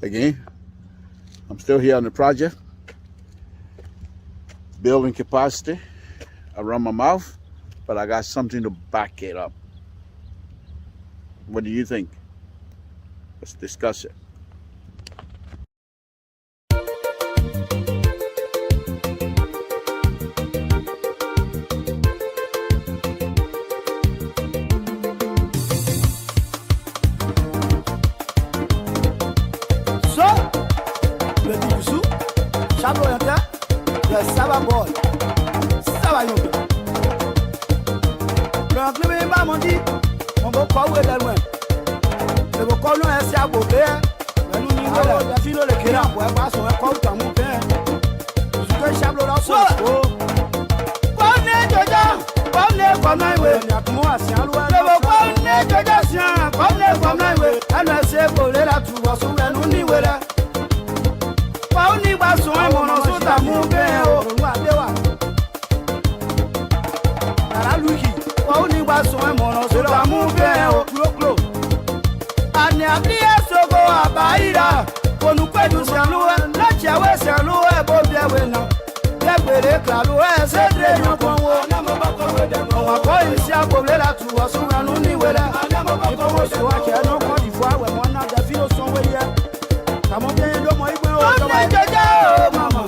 Again, I'm still here on the project, building capacity around my mouth, but I got something to back it up. What do you think? Let's discuss it. Saba boy, Saba young. Donc le même m'a dit, on va pas où est loin. Le vocal non est à Bobé. Mais nous n'y voilà, la fille le kéra, ouais, pas son compte à mon père. Je te chablo la soie. Bonne Jojo, bonne comme un way. Moi, c'est un loin. Le vocal n'est Jojo, c'est un comme un way. Elle ne sait pas la trouver sous la nous n'y voilà. Pas on y va sur un mon sous ta mon père. Oni wa so e mono so la mu be o klo ani ablie sogo abaira konu kwedu se anu e la chawe se anu e bo bia we na ye gbere klalu e se dre yan kon wo na mo ba ko we de mo wa ko isi agboble la tu wo so anu ni we la ibo mo so wa ke no ko di fo we mo na da fi o so we ye ka mo bien do mo igbe o so wa jeje o mama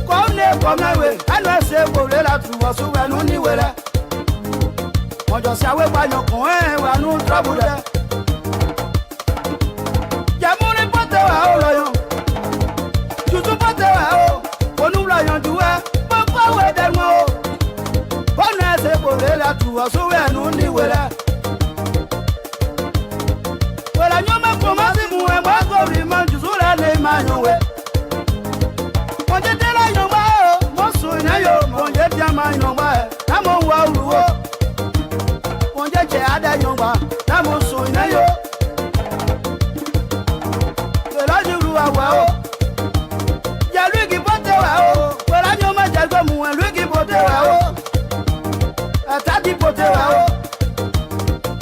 ko ne ko na we anu se gboble la tu wo so anu ni we la on just say we buy no coin, we no trouble there. Ya mo le pote wa o loyo. Tutu pote wa o. Onu loyo duwe, mo ko we de mo. Bona se bole la tu o so we no ni we la. Wala nyoma ko ma si mu e ma ko ri man ju so la le ma yo we. Mo je de la yo ma o, mo so na yo, mo je dia ma yo ma e. Na mo wa uru o. Che ada yongba na mo so ina yo se la juru awa o ya luigi pote wa o wala nyo ma jago mu luigi pote wa o atati pote wa o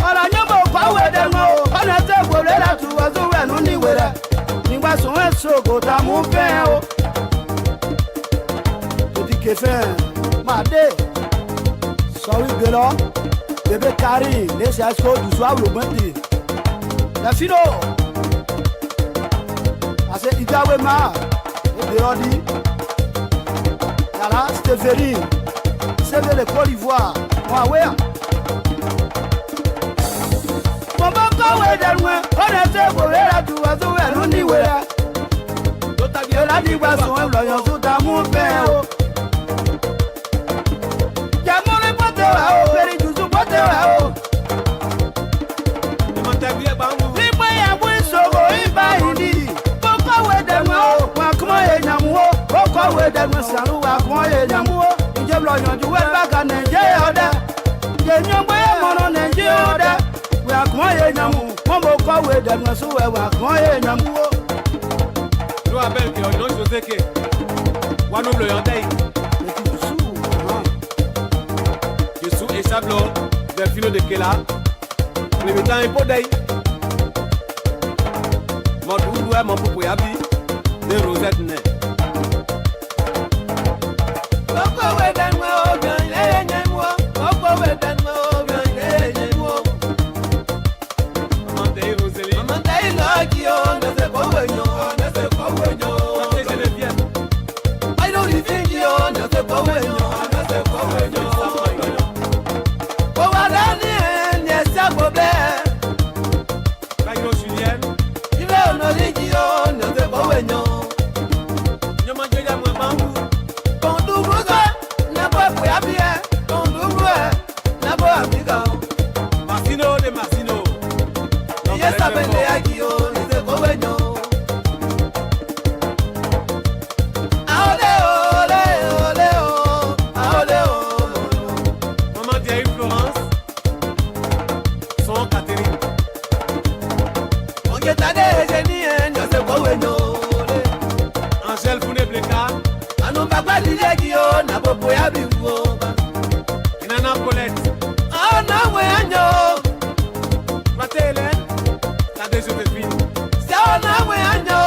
ora nyo mo pa we de mo ona te go le la tu wa so we nu ni we la ni wa so en so go ta mu fe o to di ke fe ma de sorry belo bébé carré, laissez à ce que tu sois le bon dit. La fino. Assez Idawe ma. Et Bérodi. Yala, Stéphanie. C'est de l'école d'Ivoire. Moi, ouais. Mon bon corps est de loin. On a fait pour la tour, on n'y ouais. D'autres la divoison, l'oyon sous ta mon père. Yamon le pote là, oh, Péri. We dem salu wa kon ye nyamu nje blo yanju we ba ka nje oda je nyombo ye mono nje oda we kon ye nyamu mo mo ko we dem so we wa kon ye nyamu je rappelle que on José que wa no blo yandai je sou et sablo de filo de kela le metan ipo dai mo du e mo popo ya bi de Rosette ne Anyo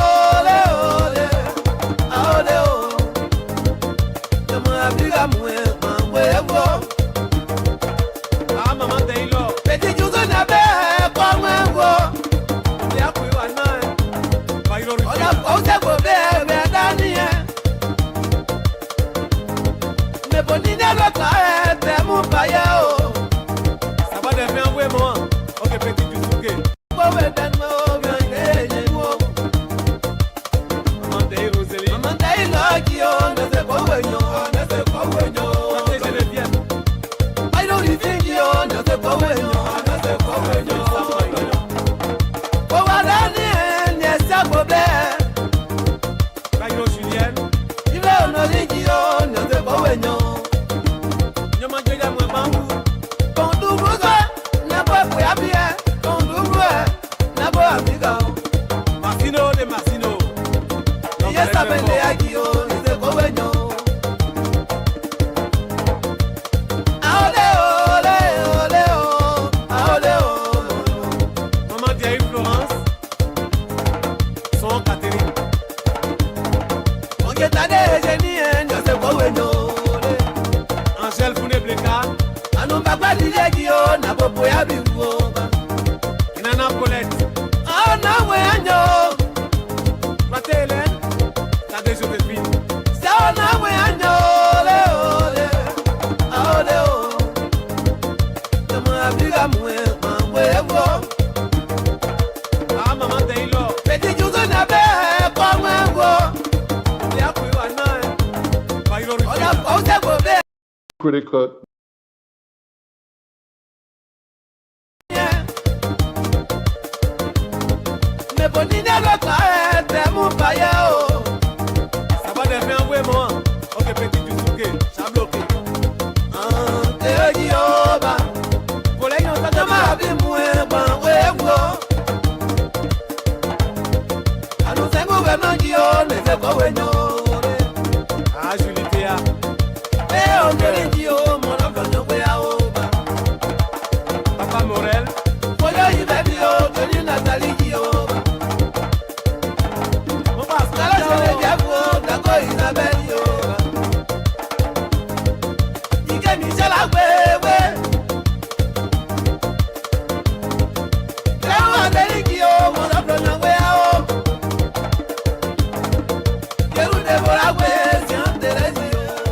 Legio na popo ya biwoba. Inana Colette. Ah na we anyo. Matele. Tade Josephine. Sa na we anyo le ole. Ole o. Tama abiga mwe mwe wo. Ah Maman Taylor. Petit juzo na be kwa mwe wo. Ya kuiwa nae. Bailo Ola Rufina. pauze bobe. Critical. Me bonine lo ka te mu paye o. Ça va devenir un ouais moi. Ok petit Yusuke. Ça bloqué. Te Jehova. Collègue non ça Tama bi mwe ban we wo. Anu sengu we manjio ne se ko we nyore. Ah Julie Théa. E o kere jio mo na do nyo we a o ba. Papa Morel. Foyo yi be bi o kere na tali Jehova. Mon pasteur. Kala se le jefo da ko ina be Jehova. Ike mi se la gbe we. Kewa tali Jehova mo na do nyo we a o. Keru de bora we si an tere Jehova.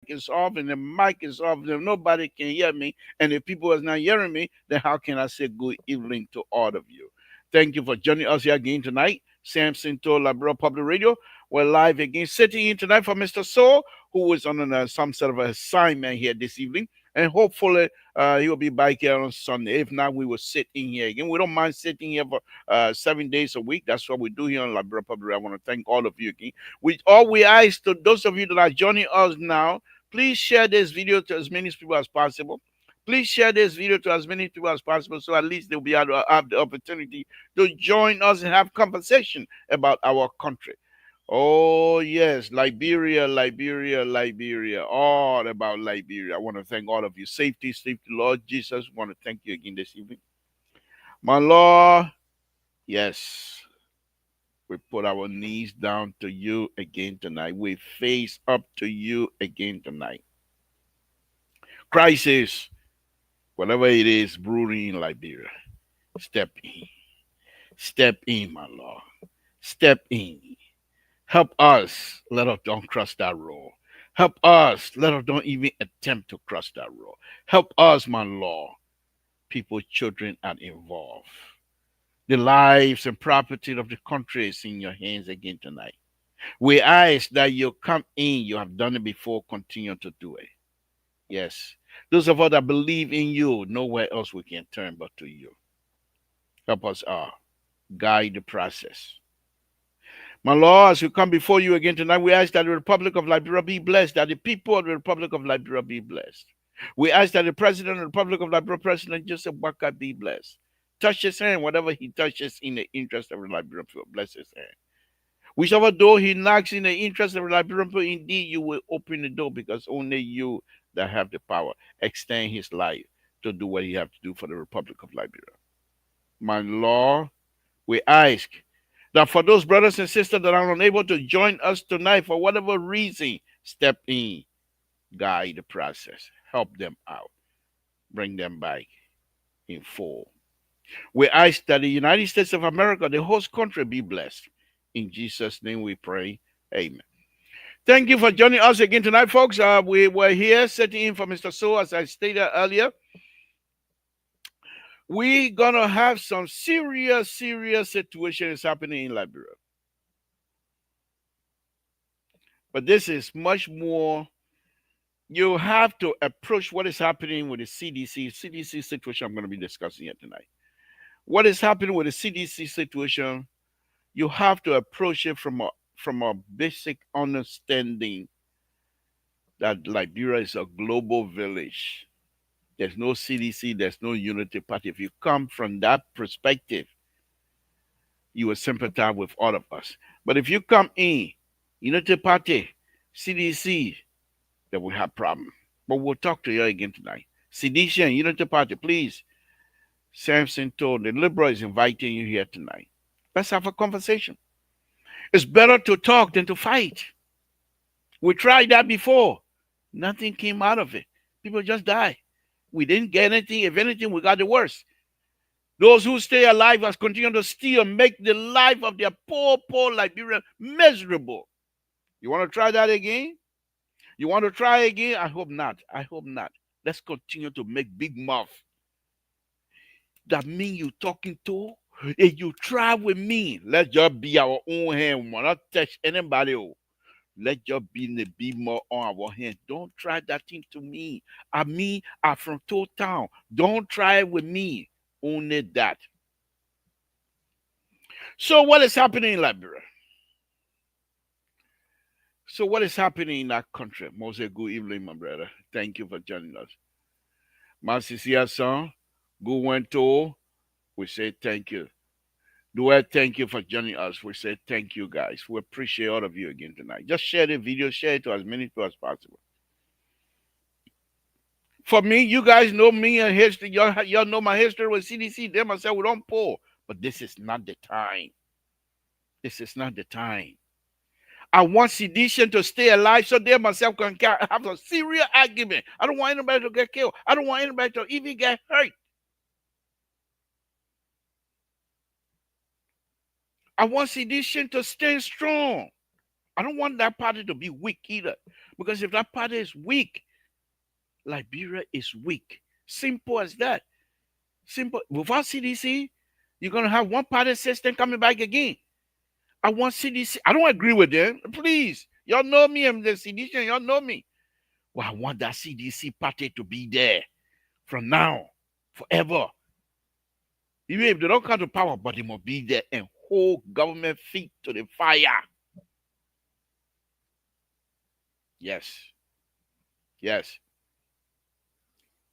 Is off and the mic is off. If nobody can hear me, and if people is not hearing me, then how can I say good evening to all of you? Thank you for joining us here again tonight. Samson to Labrador Public Radio. We're live again, sitting in tonight for Mr. Soul, who is on some sort of assignment here this evening. And hopefully he will be back here on Sunday. If not, we will sit in here again. We don't mind sitting here for 7 days a week. That's what we do here on Labrador Public Radio. I want to thank all of you again. We ask to those of you that are joining us now, please share this video to as many people as possible. Please share this video to as many people as possible so at least they'll be able to have the opportunity to join us and have conversation about our country. Oh, yes, Liberia, all about Liberia. I want to thank all of you. Safety, Lord Jesus. I want to thank you again this evening. My Lord, yes, we put our knees down to you again tonight. We face up to you again tonight. Crisis, whatever it is brewing in Liberia, step in. Step in, my Lord. Step in. Help us. Let us don't cross that road. Help us. Let us don't even attempt to cross that road. Help us, my Lord. People, children are involved. The lives and property of the country is in your hands again tonight. We ask that you come in. You have done it before. Continue to do it. Yes. Those of us that believe in you, nowhere else we can turn but to you. Help us all. Guide the process. My Lord, as we come before you again tonight, we ask that the Republic of Liberia be blessed, that the people of the Republic of Liberia be blessed. We ask that the President of the Republic of Liberia, President Joseph Boakai, be blessed. Touch his hand, whatever he touches in the interest of the Liberian people, bless his hand. Whichever door he knocks in the interest of the Liberian people, indeed you will open the door because only you that have the power extend his life to do what he have to do for the Republic of Liberia. My Lord, we ask that for those brothers and sisters that are unable to join us tonight for whatever reason, step in, guide the process, help them out, bring them back in full. We ask that the United States of America, the host country, be blessed. In Jesus' name we pray. Amen. Thank you for joining us again tonight, folks. We were here sitting in for Mr. So, as I stated earlier. We're going to have some serious situations happening in Liberia. But this is much more. You have to approach what is happening with the CDC situation I'm going to be discussing here tonight. What is happening with the CDC situation, you have to approach it from a basic understanding that Liberia is a global village. There's no CDC, there's no unity party. If you come from that perspective, you will sympathize with all of us. But if you come in, unity party, CDC, then we have problem. But we'll talk to you again tonight. Sedition, unity party, please Samson told the liberal is inviting you here tonight. Let's have a conversation. It's better to talk than to fight. We tried that before. Nothing came out of it. People just die. We didn't get anything. If anything, we got the worst. Those who stay alive has continued to steal and make the life of their poor, poor Liberian miserable. You want to try that again? You want to try again? I hope not. I hope not. Let's continue to make big mouth. That mean you talking to and you try with me. Let's just be our own hand. We will not touch anybody. Let just be in the be more on our hand. Don't try that thing to me. I mean, I'm from Town Town. Don't try it with me. Only that. So what is happening in Liberia? So what is happening in that country? Moses, good evening, my brother. Thank you for joining us. My sincere son, good one to. We say thank you. Do I thank you for joining us? We say thank you, guys. We appreciate all of you again tonight. Just share the video, share it to as many people as possible. For me, you guys know me and history. Y'all know my history with CDC. They must say we don't pull. But this is not the time. This is not the time. I want sedition to stay alive so they myself can have a serious argument. I don't want anybody to get killed. I don't want anybody to even get hurt. I want sedition to stay strong. I don't want that party to be weak either. Because if that party is weak, Liberia is weak. Simple as that. Simple. Without CDC, you're going to have one party system coming back again. I want CDC. I don't agree with them. Please. Y'all know me. I'm the CDC. Y'all know me. Well, I want that CDC party to be there from now, forever. Even if they don't come to power, but they must be there and hold government feet to the fire. Yes. Yes.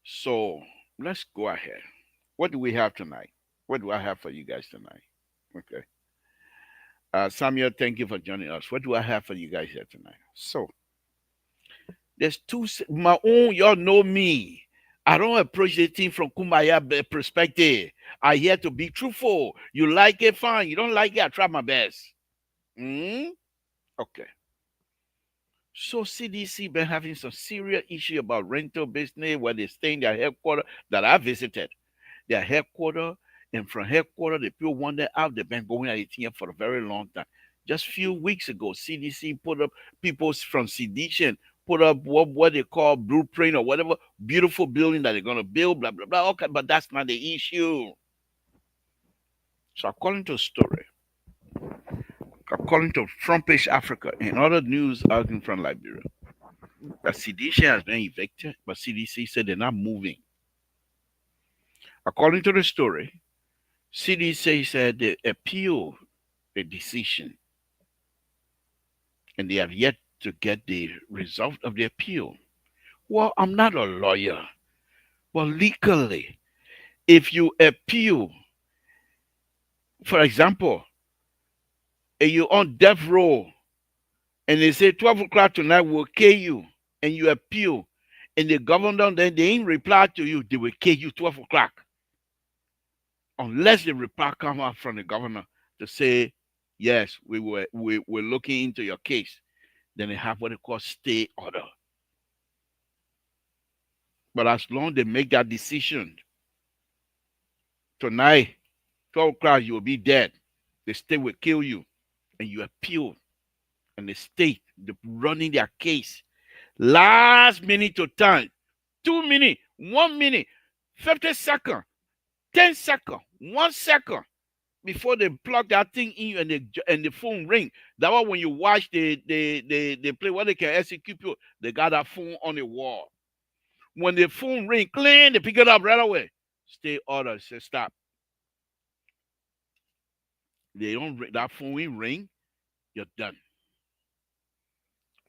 So let's go ahead. What do we have tonight? What do I have for you guys tonight? Okay. Samuel, thank you for joining us. What do I have for you guys here tonight? So there's my own, y'all know me. I don't approach the thing from Kumbaya perspective. I here to be truthful. You like it, fine. You don't like it, I try my best. Okay. So CDC been having some serious issue about rental business where they stay in their headquarters that I visited. Their headquarters, and from headquarters, the people wander out. They've been going at it here for a very long time. Just a few weeks ago, CDC put up people from sedition, put up what they call blueprint or whatever, beautiful building that they're going to build, blah, blah, blah. Okay, but that's not the issue. So according to a story, according to Front Page Africa and other news out in from Liberia, that sedition has been evicted, but CDC said they're not moving. According to the story, CDC said they appealed the decision and they have yet to get the result of the appeal. Well, I'm not a lawyer, but legally, if you appeal, for example, and you're on death row and they say 12 o'clock tonight will kill you and you appeal and the governor then they ain't reply to you, they will kill you 12 o'clock. Unless the reply come out from the governor to say, yes, we're looking into your case, then they have what they call stay order. But as long as they make that decision, tonight, 12 o'clock, you will be dead. The state will kill you. And you appeal. And the state, running their case. Last minute to time. 2 minutes, 1 minute, 50 seconds, 10 seconds, 1 second before they plug that thing in and the phone ring. That one when you watch the play where they can execute you, they got that phone on the wall. When the phone ring, clean, they pick it up right away. Stay order, say stop. They don't that phone ring, you're done.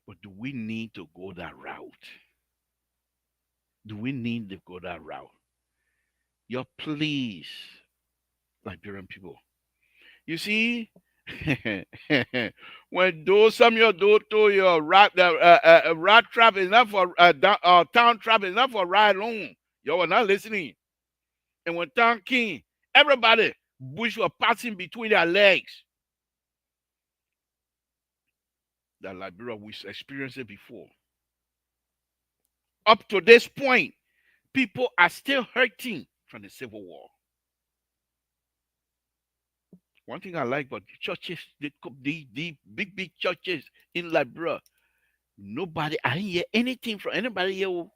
But do we need to go that route? Do we need to go that route? Your please, Liberian people. You see, when those Samuel do to your rat trap is not for town trap is not for ride alone. You are not listening. And when time came, everybody, bush were passing between their legs. That Liberia, we experienced it before. Up to this point, people are still hurting from the Civil War. One thing I like about the churches, the big churches in Liberia, nobody, I didn't hear anything from anybody here. Oh.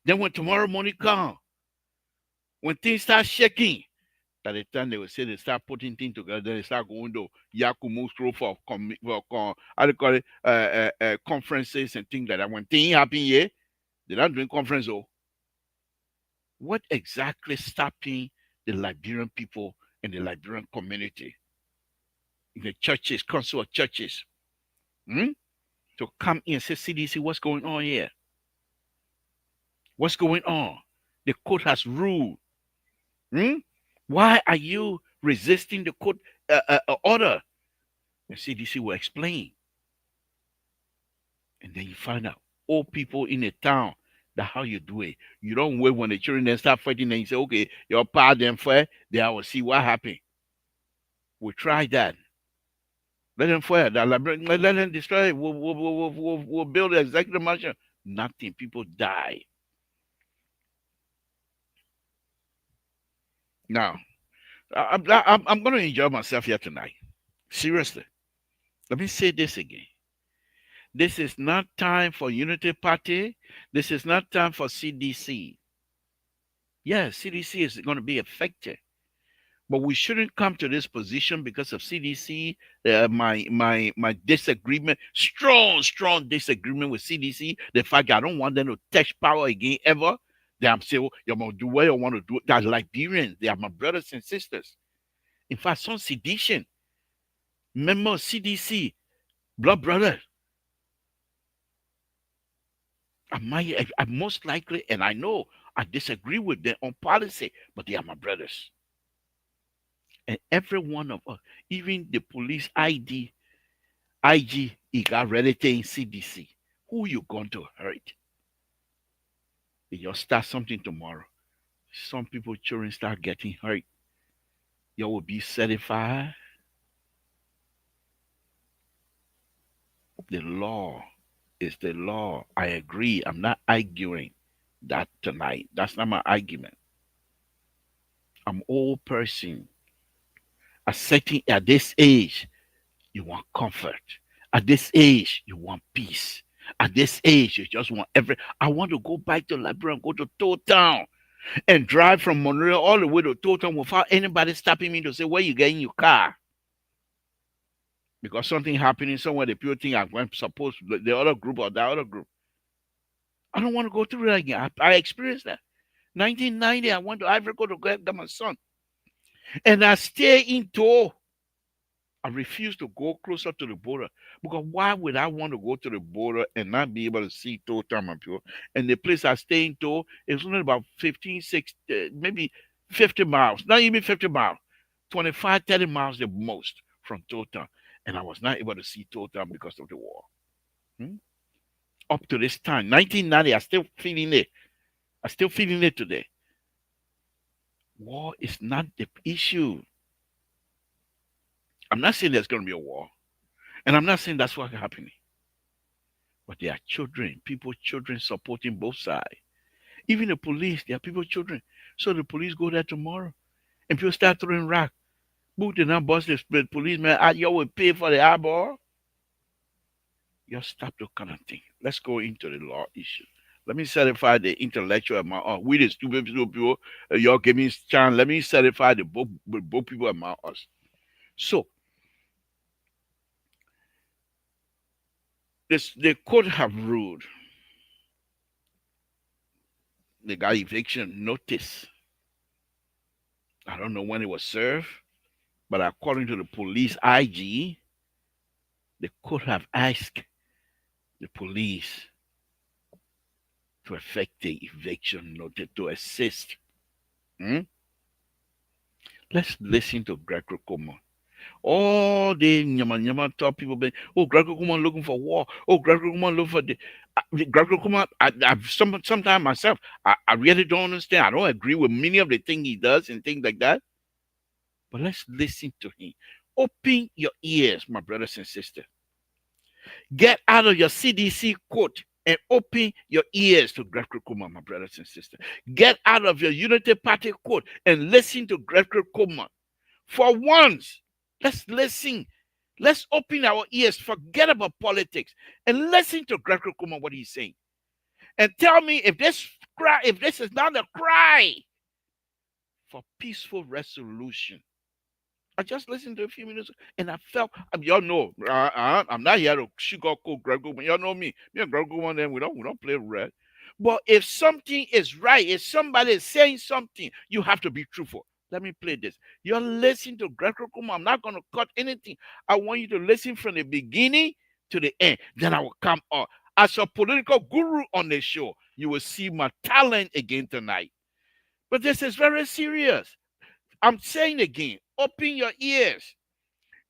Then when tomorrow morning come, when things start shaking, by the time they will say they start putting things together, then they start going to Yakumu through how do you call it, conferences and things like that. When things happen here, they're not doing conference. Oh, what exactly stopping the Liberian people and the Liberian community, in the churches, council of churches, hmm? To come in and say, CDC, what's going on here? What's going on? The court has ruled. Hmm? Why are you resisting the court order? And CDC will explain. And then you find out, all people in the town, that how you do it. You don't wait when the children then start fighting and you say, okay, your part them fire, then I will see what happened. We try that. Let them fire. Let them destroy it. We'll build the executive mansion. Nothing. People die. Now, I'm going to enjoy myself here tonight. Seriously. Let me say this again. This is not time for Unity Party. This is not time for CDC. Yes, CDC is going to be affected. But we shouldn't come to this position because of CDC. My disagreement, strong disagreement with CDC. The fact I don't want them to touch power again ever. That I'm saying, oh, you're gonna do what you want to do. That Liberians, they are my brothers and sisters. In fact, some sedition, member of CDC, blood brothers. I most likely, and I know I disagree with them on policy, but they are my brothers. And every one of us, even the police IG, he got ready to in CDC. Who you going to hurt? You start something tomorrow. Some people children start getting hurt. You will be certified. The law is the law. I agree. I'm not arguing that tonight. That's not my argument. I'm old person. At this age, you want comfort. At this age, you want peace. At this age, you just want I want to go back to Liberia and go to Town Town and drive from Monroe all the way to Town Town without anybody stopping me to say, where you getting your car? Because something happening somewhere, the people think I'm supposed to, the other group or the other group. I don't want to go through that again. I experienced that. 1990, I went to Ivory Coast to get my son. And I stay in tow. I refuse to go closer to the border because why would I want to go to the border and not be able to see total people? And the place I stay in to is only about 15, 16, maybe 50 miles, not even 50 miles, 25, 30 miles the most from total. And I was not able to see total because of the war. Hmm? Up to this time, 1990, I still feeling it. I still feeling it today. War is not the issue. I'm not saying there's going to be a war. And I'm not saying that's what's happening. But there are children, children supporting both sides. Even the police, there are people, children. So the police go there tomorrow. And people start throwing rock. Who did not bust the policeman? You will pay for the eyeball. Just stop the kind of thing. Let's go into the law issue. Let me certify the intellectual amount. Oh, we the stupid people, y'all give me a chance. Let me certify the both people among us. So, the court have ruled. They got eviction notice. I don't know when it was served, but according to the police IG, the court have asked the police to effect the eviction notice to assist. Hmm? Let's listen to Gregory Como. All the nyama nyama top people been, oh, Greco Kuma looking for war. Oh, Greco Kuma looking for the. Greco Kuma, sometimes myself, I really don't understand. I don't agree with many of the things he does and things like that. But let's listen to him. Open your ears, my brothers and sisters. Get out of your CDC quote and open your ears to Greco Kuma, my brothers and sisters. Get out of your Unity Party quote and listen to Greco Kuma. For once, let's listen. Let's open our ears, forget about politics, and listen to Greco Kuma what he's saying. And tell me if this is not a cry for peaceful resolution. I just listened to a few minutes and I felt, y'all know, I'm not here to sugarcoat Greco, but y'all know me. Me and Greco one them, we don't play red. But if something is right, if somebody is saying something, you have to be truthful. Let me play this. You're listening to Greco Kuma. I'm not going to cut anything. I want you to listen from the beginning to the end. Then I will come on. As a political guru on the show, you will see my talent again tonight. But this is very serious. I'm saying again, open your ears.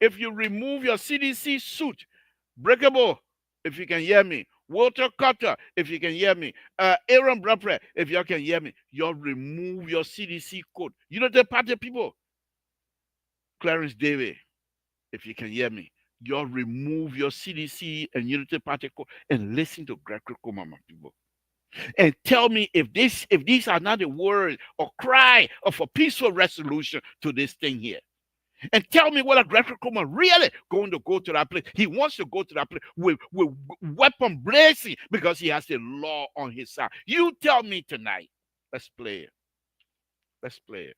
If you remove your CDC suit, breakable, if you can hear me, Walter Cutter, if you can hear me, Aaron Bradford, if you can hear me, you'll remove your CDC code. You know the party people, Clarence David, if you can hear me, you'll remove your CDC and Unity Party code and listen to Greg Mama people. And tell me if these are not the words or cry of a peaceful resolution to this thing here. And tell me whether Gregory Coleman really going to go to that place. He wants to go to that place with weapon blazing because he has the law on his side. You tell me tonight. Let's play it. Let's play it.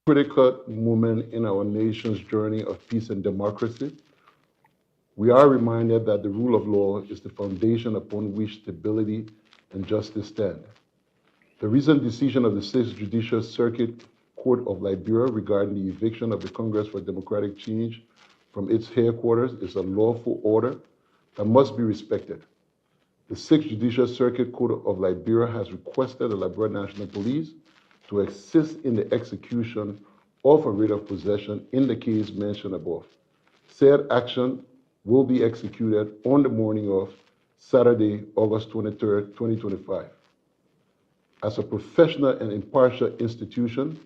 Critical moment in our nation's journey of peace and democracy, we are reminded that the rule of law is the foundation upon which stability and justice stand. The recent decision of the Sixth Judicial Circuit Court of Liberia regarding the eviction of the Congress for Democratic Change from its headquarters is a lawful order that must be respected. The Sixth Judicial Circuit Court of Liberia has requested the Liberia National Police to assist in the execution of a writ of possession in the case mentioned above. Said action will be executed on the morning of Saturday, August 23rd, 2025. As a professional and impartial institution,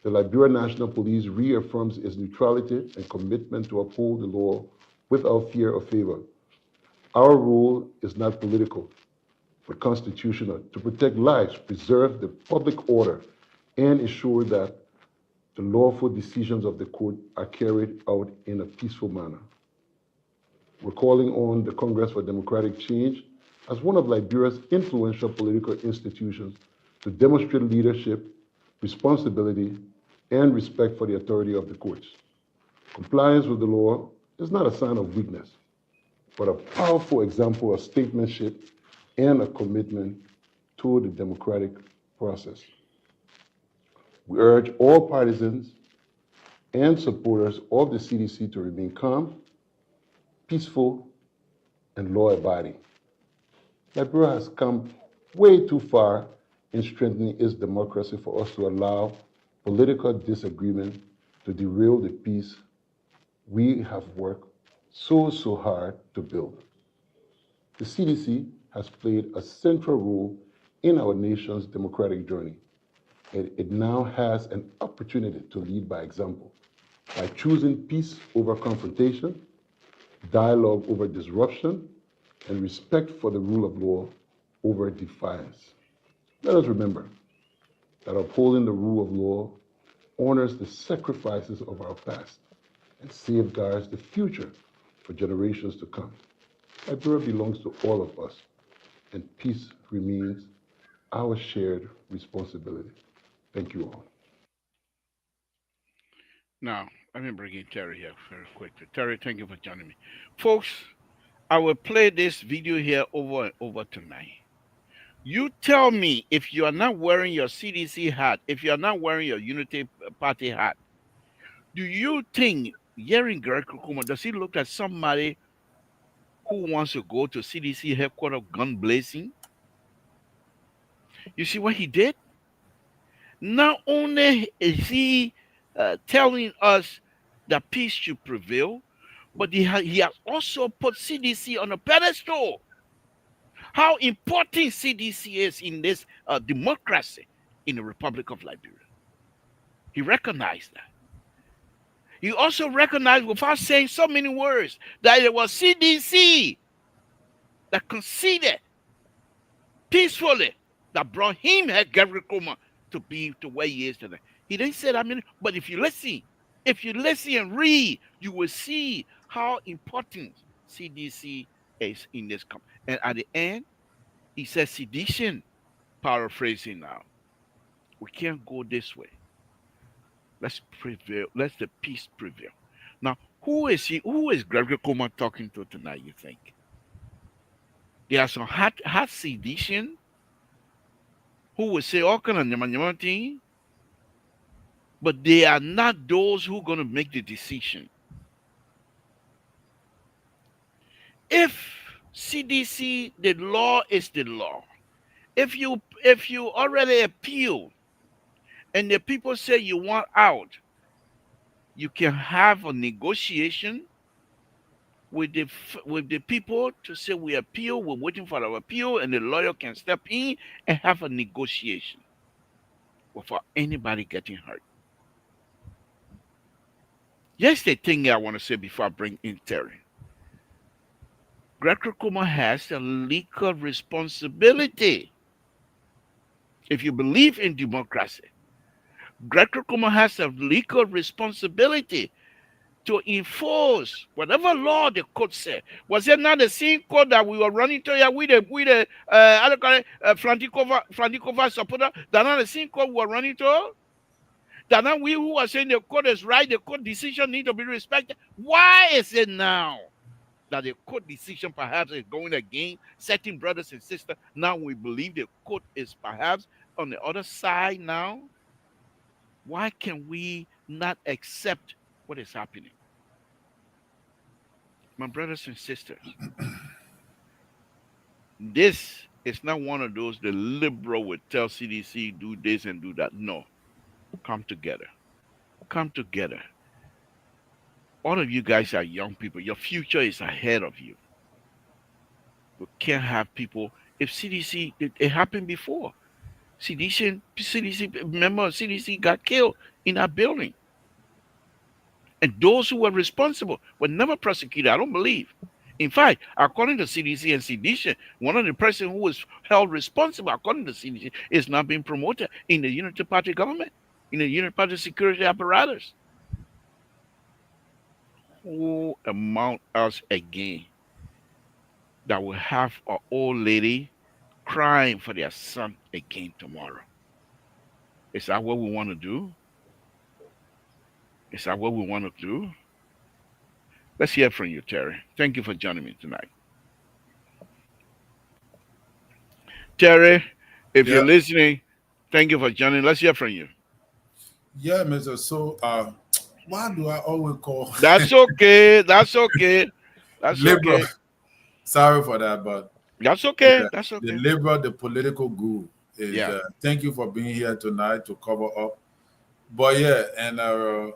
the Liberia National Police reaffirms its neutrality and commitment to uphold the law without fear or favor. Our role is not political, but constitutional, to protect lives, preserve the public order, and ensure that the lawful decisions of the court are carried out in a peaceful manner. We're calling on the Congress for Democratic Change as one of Liberia's influential political institutions to demonstrate leadership, responsibility, and respect for the authority of the courts. Compliance with the law is not a sign of weakness, but a powerful example of statesmanship and a commitment to the democratic process. We urge all partisans and supporters of the CDC to remain calm, peaceful, and law-abiding. Liberia has come way too far in strengthening its democracy for us to allow political disagreement to derail the peace we have worked so hard to build. The CDC has played a central role in our nation's democratic journey. It now has an opportunity to lead by example by choosing peace over confrontation, dialogue over disruption, and respect for the rule of law over defiance. Let us remember that upholding the rule of law honors the sacrifices of our past and safeguards the future for generations to come. Liberia belongs to all of us, and peace remains our shared responsibility. Thank you all. Now, let me bring in Terry here very quickly. Terry, thank you for joining me. Folks, I will play this video here over and over tonight. You tell me if you are not wearing your CDC hat, if you are not wearing your Unity Party hat, do you think Yeri Greg Kukuma, does he look like somebody who wants to go to CDC headquarters gun blazing? You see what he did? Not only is he telling us that peace should prevail, but he has also put CDC on a pedestal. How important CDC is in this democracy in the Republic of Liberia. He recognized that. He also recognized, without saying so many words, that it was CDC that conceded peacefully that brought him, Gabriel Kuma, to be to where he is today. He didn't say that many, but if you listen and read, you will see how important CDC is in this company. And at the end, he says sedition, paraphrasing now. We can't go this way. Let's prevail. Let the peace prevail. Now, who is he? Who is Gregory Coleman talking to tonight, you think? There are some hot sedition who will say all kind of nyama thing, but they are not those who are going to make the decision. If CDC, the law is the law. If you already appeal and the people say you want out, you can have a negotiation with the people to say we appeal, we're waiting for our appeal, and the lawyer can step in and have a negotiation without anybody getting hurt. Here's the thing I want to say before I bring in Terry. Gregory Kuma has a legal responsibility. If you believe in democracy, Gregory Kuma has a legal responsibility to enforce whatever law the court said. Was it not the same court that we were running to here with the Frantikova supporter? That not the same court we were running to? That not we who are saying the court is right, the court decision need to be respected? Why is it now that the court decision perhaps is going against certain brothers and sisters? Now we believe the court is perhaps on the other side now. Why can we not accept what is happening? My brothers and sisters, this is not one of those the liberal would tell CDC do this and do that. No. Come together. Come together. All of you guys are young people. Your future is ahead of you. We can't have people. If CDC, it happened before. Remember, CDC got killed in that building. And those who were responsible were never prosecuted, I don't believe. In fact, according to CDC and CDC, one of the person who was held responsible, according to CDC, is not being promoted in the Unity Party government, in the Unity Party security apparatus. Who among us again that will have an old lady crying for their son again tomorrow? Is that what we want to do? Is that what we want to do? Let's hear from you, Terry. Thank you for joining me tonight. Terry, if you're listening, thank you for joining. Let's hear from you. Yeah, Mr. So, why do I always call? That's okay. That's okay. That's liberal. Okay. Sorry for that, but that's okay. That's okay. The liberal, the political guru is. Thank you for being here tonight to cover up. But yeah, and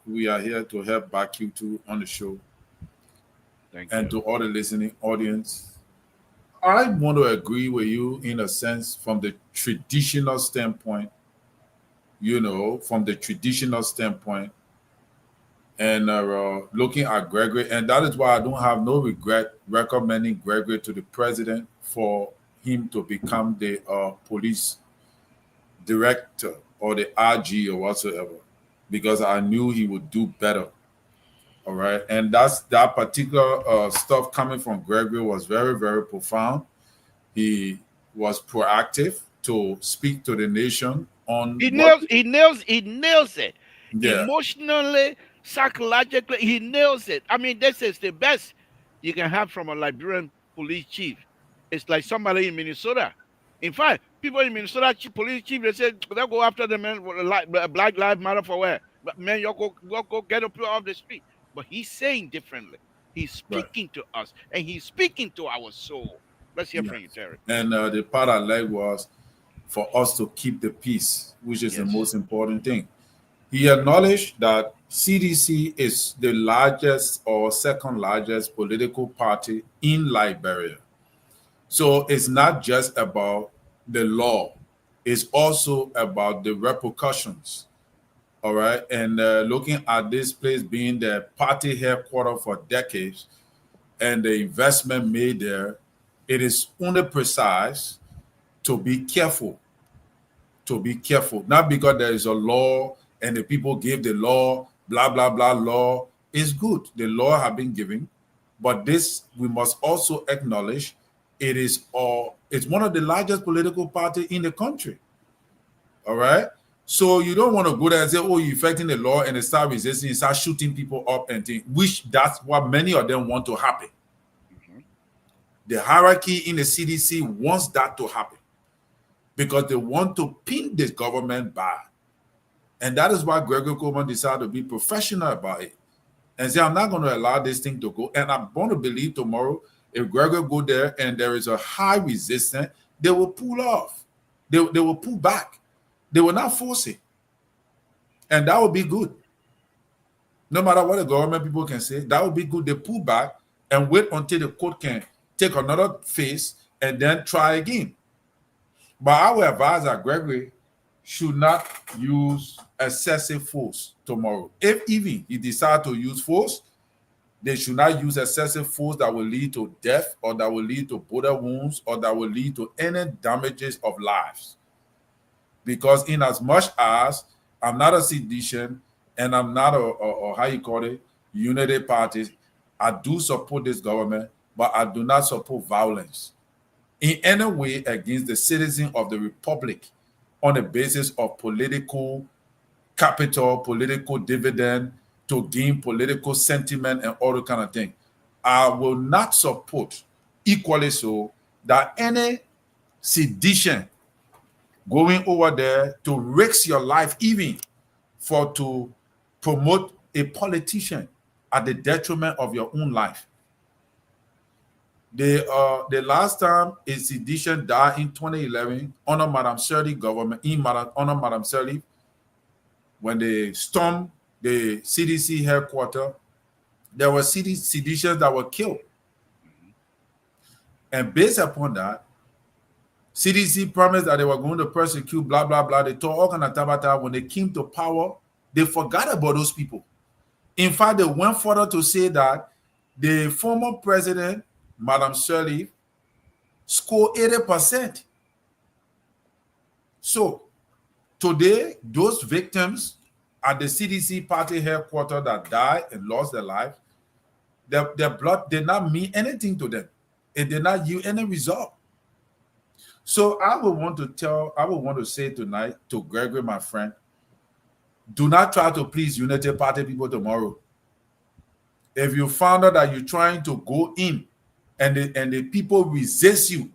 we are here to help back you two on the show. Thank and you. to all the listening audience. I want to agree with you in a sense from the traditional standpoint, from the traditional standpoint, and looking at Gregory. And that is why I don't have no regret recommending Gregory to the president for him to become the police director or the RG or whatsoever, because I knew he would do better. All right. And that particular stuff coming from Gregory was very, very profound. He was proactive to speak to the nation on he nails it. Yeah. Emotionally, psychologically, he nails it. I mean, this is the best you can have from a Liberian police chief. It's like somebody in Minnesota. In fact, people in Minnesota police chief, they said they'll go after the man, Black Lives Matter for where? But man, you go get up off the street. But he's saying differently. He's speaking to us, and he's speaking to our soul. Let's hear from you, Terry. And the part I like was for us to keep the peace, which is the most important thing. He acknowledged that CDC is the largest or second largest political party in Liberia. So it's not just about the law, it's also about the repercussions. All right. And looking at this place being the party headquarters for decades and the investment made there, it is only precise to be careful, to be careful. Not because there is a law and the people give the law, blah, blah, blah, law is good. The law have been given. But this, we must also acknowledge, it's one of the largest political party in the country. All right. So you don't want to go there and say, oh, you're affecting the law and they start resisting, you start shooting people up and things, which that's what many of them want to happen. Mm-hmm. The hierarchy in the CDC wants that to happen because they want to pin this government back. And that is why Gregory Coleman decided to be professional about it and say, I'm not going to allow this thing to go. And I'm going to believe tomorrow, if Gregory go there and there is a high resistance, they will pull off. They will pull back. They will not force it. And that would be good. No matter what the government people can say, that would be good. They pull back and wait until the court can take another phase and then try again. But I would advise that Gregory should not use excessive force tomorrow. If even he decide to use force, they should not use excessive force that will lead to death or that will lead to bullet wounds or that will lead to any damages of lives. Because in as much as I'm not a sedition and I'm not a how you call it, unity party, I do support this government, but I do not support violence in any way against the citizen of the republic on the basis of political capital, political dividend to gain political sentiment and all that kind of thing. I will not support equally so that any sedition going over there to risk your life even for to promote a politician at the detriment of your own life. The last time a sedition died in 2011 under Madame Sirleaf government, under Madame Sirleaf, when they stormed the CDC headquarters, there were seditions that were killed. And based upon that, CDC promised that they were going to persecute, blah, blah, blah. They told all kind of tabata. When they came to power, they forgot about those people. In fact, they went further to say that the former president, Madame Sirleaf, scored 80%. So today, those victims at the CDC party headquarters that died and lost their life, their blood did not mean anything to them. It did not yield any result. So I would want to say tonight to Gregory, my friend, do not try to please Unity Party people tomorrow. If you found out that you're trying to go in and the people resist you,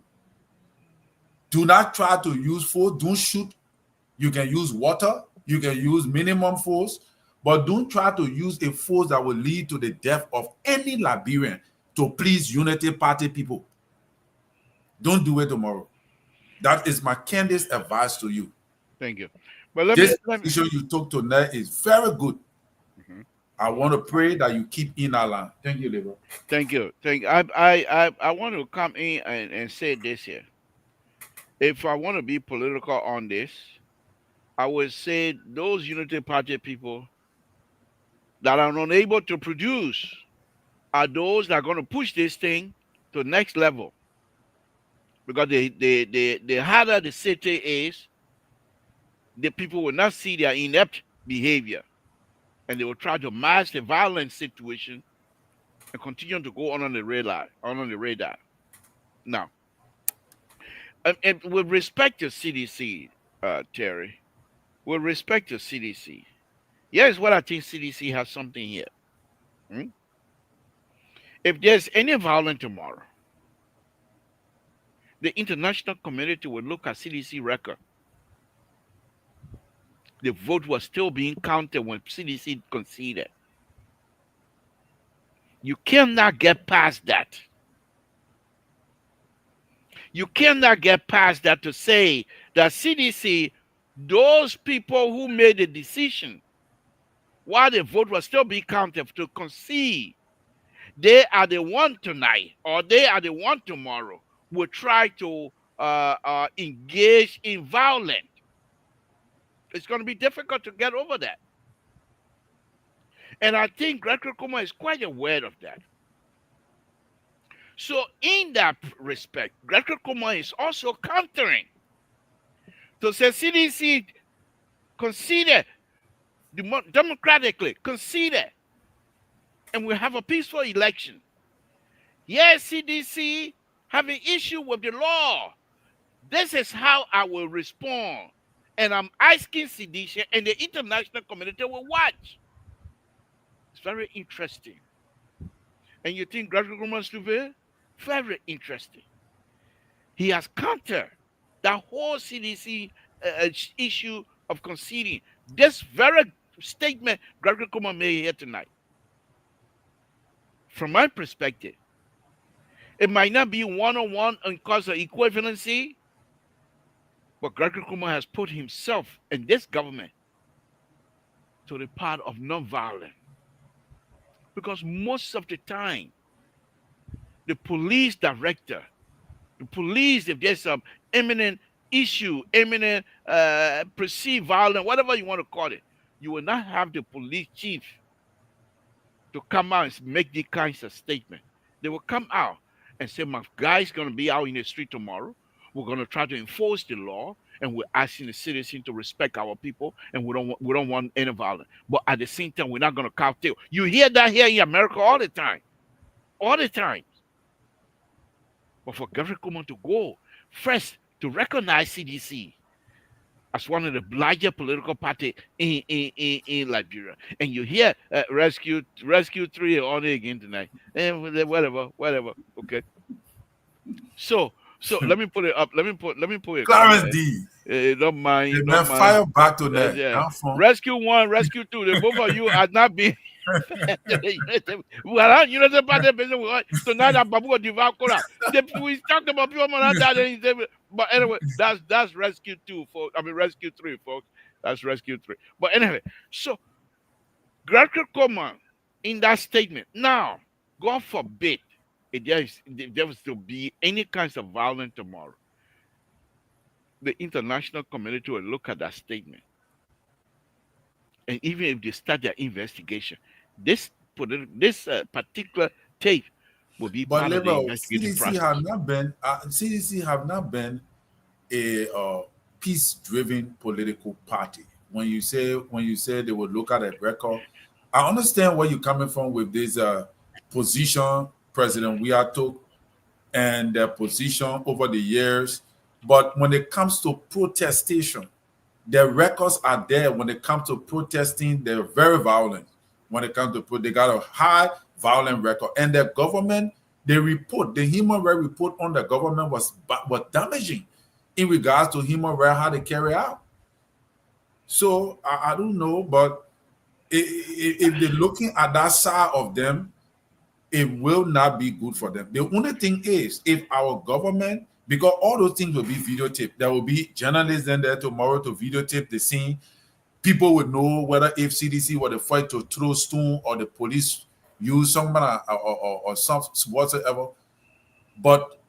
do not try to use force. Don't shoot. You can use water. You can use minimum force. But don't try to use a force that will lead to the death of any Liberian to please Unity Party people. Don't do it tomorrow. That is my candid's advice to you. Thank you. But this decision you took tonight is very good. Mm-hmm. I want to pray that you keep in our line. Thank you, Libra. Thank you. I want to come in and say this here. If I want to be political on this, I would say those Unity Party people that are unable to produce are those that are going to push this thing to the next level. Because the harder the city is, the people will not see their inept behavior. And they will try to mask the violent situation and continue to go on the radar. Now, and with respect to CDC, Terry, with respect to CDC, here's what I think CDC has something here. If there's any violence tomorrow, the international community will look at CDC record. The vote was still being counted when CDC conceded. You cannot get past that. You cannot get past that to say that CDC, those people who made the decision while the vote will still be counted, to concede they are the one tonight or they are the one tomorrow will try to engage in violence. It's going to be difficult to get over that. And I think Gregory Kuma is quite aware of that. So, in that respect, Gregory Kuma is also countering to say CDC consider democratically, consider, and we have a peaceful election. Yes, CDC have an issue with the law. This is how I will respond. And I'm asking CDC and the international community will watch. It's very interesting. And you think Gregory Kuma is very interesting. He has countered the whole CDC issue of conceding. This very statement Gregory Kuma made here tonight. From my perspective, it might not be one-on-one in cause of equivalency, but Gregory Kuma has put himself and this government to the part of non-violence. Because most of the time, the police director, the police, if there's some imminent issue, imminent perceived violence, whatever you want to call it, you will not have the police chief to come out and make these kinds of statements. They will come out and say, my guy's going to be out in the street tomorrow. We're going to try to enforce the law, and we're asking the citizens to respect our people, and we don't want any violence. But at the same time, we're not going to curtail. You hear that here in America all the time. All the time. But for Gregory Kuma to go first to recognize CDC as one of the larger political parties in Liberia, and you hear Rescue 3 on it again tonight, and whatever, okay. So let me put it up. Let me put it. Clarence D. Don't mind. Don't fire back to that. Yeah. Rescue 1, Rescue 2. The both of you are not being. Well, you know the party business. So now that Babu Diva Kora, we talked about people around that. But anyway, that's Rescue 2, folks. I mean Rescue 3, folks. That's Rescue 3. But anyway, so Gregory Kuma in that statement. Now, God forbid, if there was to be any kinds of violence tomorrow, the international community will look at that statement. And even if they start their investigation, this particular tape will be part of the investigative process. CDC have not been a peace-driven political party. When you say they will look at a record, I understand where you're coming from with this position President Weah took and their position over the years. But when it comes to protestation, their records are there. When it comes to protesting, they're very violent. When it comes to they got a high violent record. And the government, the human rights report on the government was damaging in regards to human rights, how they carry out. So I don't know, but if they're looking at that side of them, it will not be good for them. The only thing is, if our government, because all those things will be videotaped, there will be journalists in there tomorrow to videotape the scene. People would know whether if CDC were to fight to throw stone or the police use someone or some whatsoever. But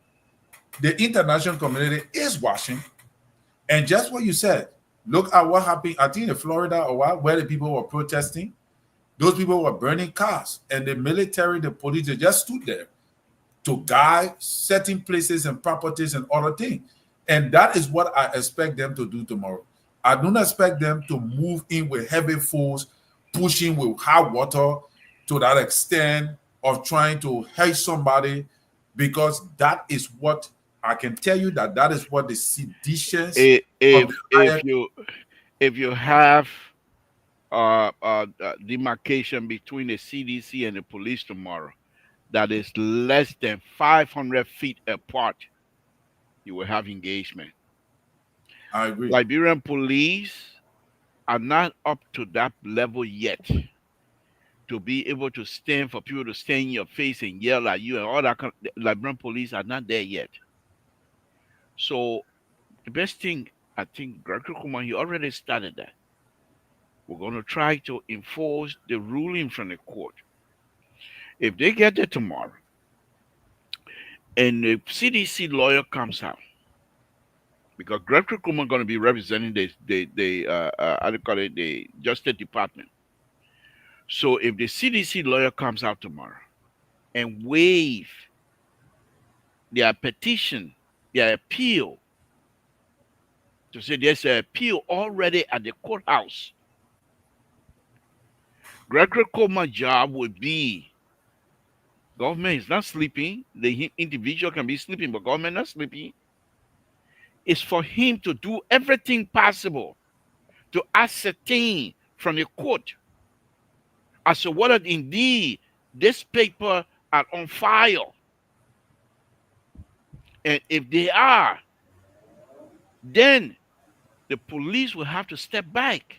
the international community is watching. And just what you said, look at what happened, I think in Florida or what, where the people were protesting. Those people were burning cars, and the military, the police, they just stood there to guide certain places and properties and other things. And that is what I expect them to do tomorrow. I don't expect them to move in with heavy force, pushing with hot water to that extent of trying to hurt somebody, because that is what I can tell you that is what the seditious. If you have demarcation between the CDC and the police tomorrow that is less than 500 feet apart, you will have engagement. I agree. Liberian police are not up to that level yet to be able to stand for people to stand in your face and yell at you and all that. Liberian police are not there yet. So the best thing, I think, Gregory Kuma, he already started that. We're going to try to enforce the ruling from the court. If they get there tomorrow and the CDC lawyer comes out, because Greg Kirkman going to be representing the how do you call it, the Justice Department. So if the CDC lawyer comes out tomorrow and waive their petition, their appeal, to say there's an appeal already at the courthouse, Gregory Coleman's job would be, government is not sleeping. The individual can be sleeping, but government not sleeping. It's for him to do everything possible to ascertain from the court as to whether indeed this paper are on file. And if they are, then the police will have to step back.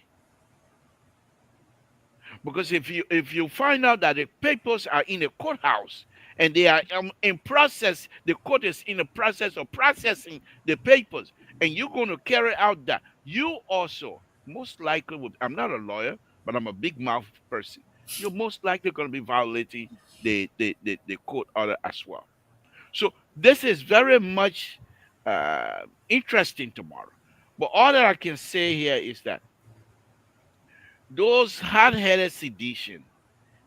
Because if you find out that the papers are in the courthouse and they are in process, the court is in the process of processing the papers, and you're going to carry out that, you also most likely would, I'm not a lawyer, but I'm a big mouth person, you're most likely going to be violating the court order as well. So this is very much interesting tomorrow. But all that I can say here is that those hard-headed sedition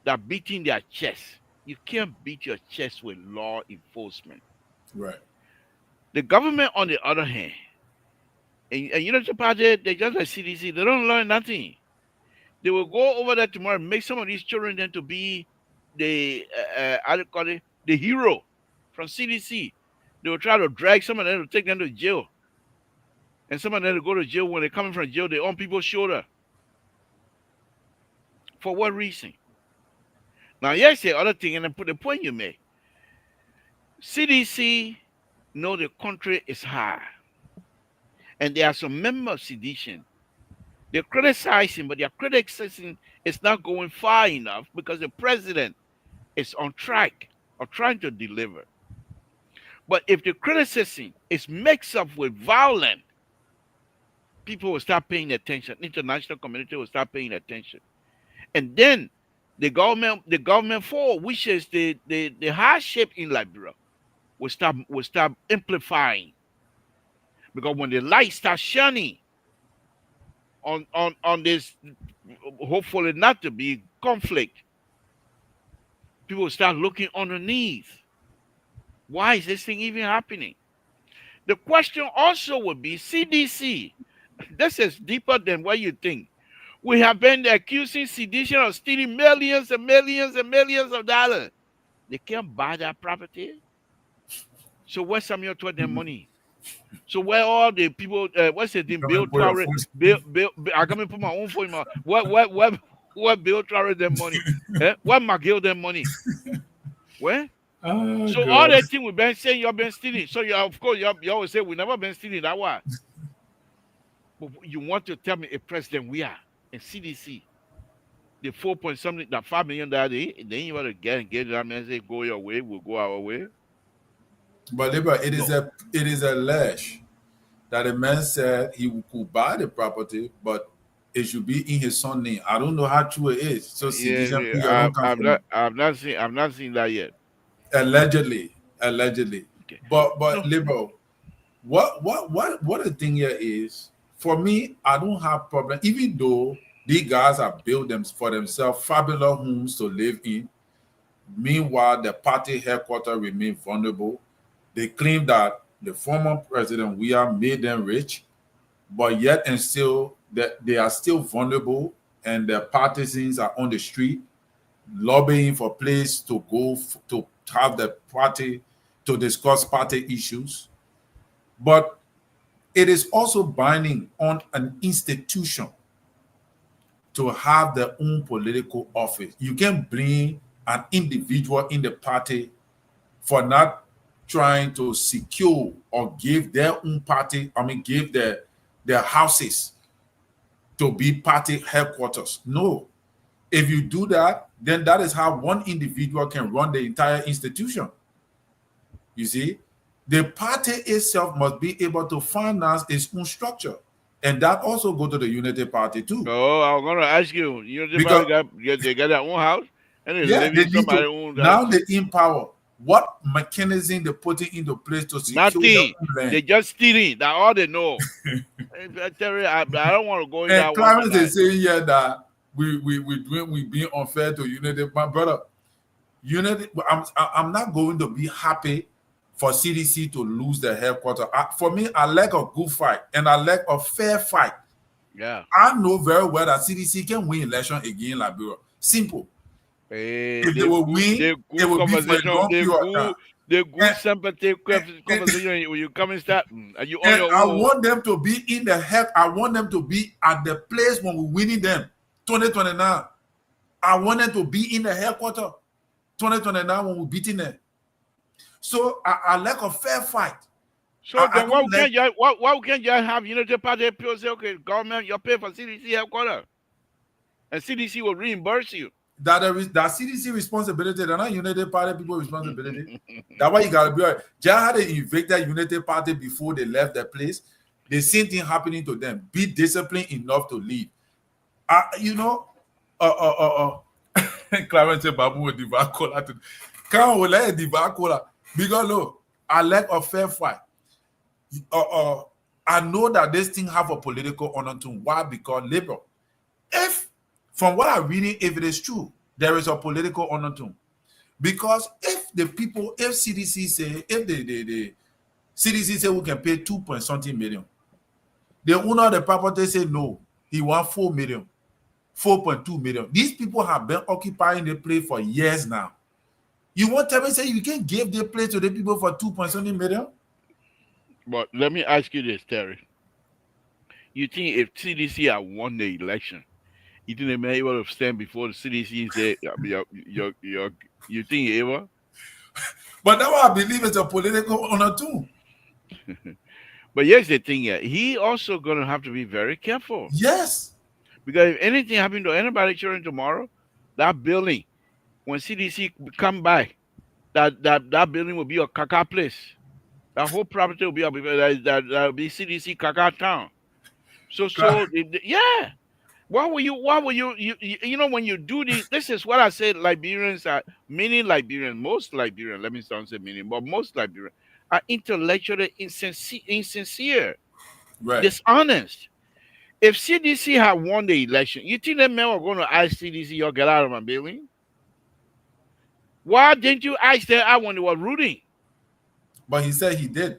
that beating their chest, you can't beat your chest with law enforcement. Right. The government, on the other hand, and you know, the party, they just like CDC, they don't learn nothing. They will go over there tomorrow and make some of these children then to be the how do you call it, the hero from CDC. They will try to drag some of them to take them to jail, and some of them to go to jail. When they're coming from jail, they're on people's shoulder. For what reason? Now, here's the other thing, and I put the point you make. CDC know the country is high, and there are some members of sedition. They're criticizing, but their criticism is not going far enough because the president is on track of trying to deliver. But if the criticism is mixed up with violence, people will start paying attention. International community will start paying attention. And then the government forward, which is the hardship in Liberia, will start amplifying. Because when the light starts shining on this, hopefully not to be conflict, people will start looking underneath. Why is this thing even happening? The question also would be, CDC, this is deeper than what you think. We have been accusing sedition of stealing millions and millions and millions of dollars. They can't buy that property. So where's Samuel taught them money? So where all the people, what's the thing, Bill Traore, I come and put my own phone in my, what Bill Traore them money? What McGill them money? Where? Oh, so God. all that thing we've been saying, you've been stealing. So you, of course, you always say we never been stealing. That why? But you want to tell me a president we are and CDC, the 4 point something, that $5 million, they ain't want to get it. I mean, say go your way, we'll go our way. But it is alleged that the man said he could buy the property, but it should be in his son's name. I don't know how true it is. So I've not seen that yet. Allegedly. Okay. But Liberal, what the thing here is, for me, I don't have problem. Even though these guys are built them for themselves fabulous homes to live in, meanwhile the party headquarters remain vulnerable. They claim that the former president made them rich, but yet and still that they are still vulnerable, and their partisans are on the street lobbying for place to go to have the party to discuss party issues. But it is also binding on an institution to have their own political office. You can bring an individual in the party for not trying to secure or give their own party, give their houses to be party headquarters. No. If you do that, then that is how one individual can run the entire institution. You see, the party itself must be able to finance its own structure. and that also go to the Unity Party too. Oh, I'm gonna ask you. You know, they Because probably they got their own house and they yeah, live they in need to somebody's own house. now they empower. What mechanism they putting into place to secure their Nothing. own They land? just stealing. That's all they know. I tell you, I don't want to go in And that one Clarence tonight. is saying here that we being unfair to Unity. My brother, Unity. I'm not going to be happy for CDC to lose their headquarters. For me, I like a good fight and I like a fair fight. Yeah. I know very well that CDC can win election again in Liberia. Simple. If they will win, They it good will be for a conversation. long period of time. They good And, sympathetic and, conversation when you come and start. Are you on and your I own? want them to be in the head. I want them to be at the place when we're winning them. 2029. I want them to be in the headquarters. 2029 when we're beating them. So I like a fair fight. So I then don't like why can't you have Unity Party people say, okay, government, you pay for CDC headquarters, and CDC will reimburse you. that there is that CDC responsibility, they're not United Party people responsibility. That's why you gotta be right. Just how they evicted United Party before they left the place, the same thing happening to them. Be disciplined enough to leave. You know, Clarence said Babu with the cola. Can't we let the cola? Because look, I like a fair fight. I know that this thing have a political undertone. Why? Because labor. If from what I'm reading, if it is true, there is a political undertone. Because if the people, if CDC say, if the CDC say we can pay 2 point something million, the owner of the property say no, he want 4 million, 4.2 million. These people have been occupying the place for years now. You want to tell me say you can give the place to the people for 2 point something million? But let me ask you this, Terry. You think if CDC had won the election, you think they may able to stand before the CDC and say, you think he ever? But now I believe it's a political undertone. But here's the thing, yeah, he also gonna have to be very careful Yes. because if anything happened to anybody children tomorrow, that building, when CDC come back, that building will be a caca place. That whole property will be that will be CDC caca town. Yeah. Why were you know when you do this is what I said Liberians are many Liberians, most Liberians, let me not say many, but most Liberians are intellectually insincere, Right. dishonest. If CDC had won the election, you think that men were going to ask CDC, yo, get out of my building? Why didn't you ask them out when they were rooting? But he said he did.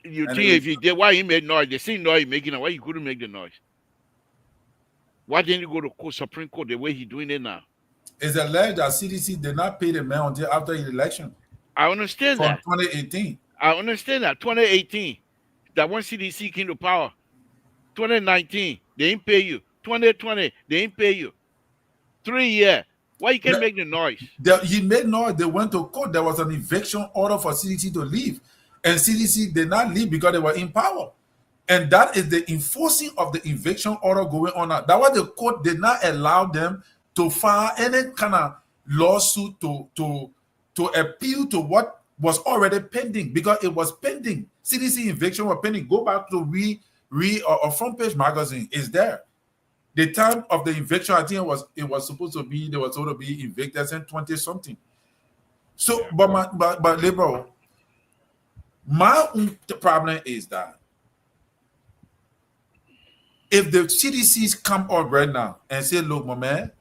You And think if he did, why he made noise? They see noise making it, why you couldn't make the noise? Why didn't you go to court, Supreme Court the way he's doing it now? it's alleged that CDC did not pay the man until after the election I understand from that. 2018. I understand that. 2018, that when CDC came to power. 2019, they didn't pay you. 2020, they didn't pay you. 3 years. Why you can't make the noise? He made noise. They went to court. There was an eviction order for CDC to leave. And CDC did not leave because they were in power. And that is the enforcing of the eviction order going on now. That was the court did not allow them to file any kind of lawsuit to appeal to what was already pending because it was pending. CDC eviction was pending. Go back to read or front page magazine. Is there. The time of the eviction, I think it was supposed to be, they were supposed to be evicted in 20 something. So, but liberal, my problem is that if the CDCs come up right now and say, look, my man,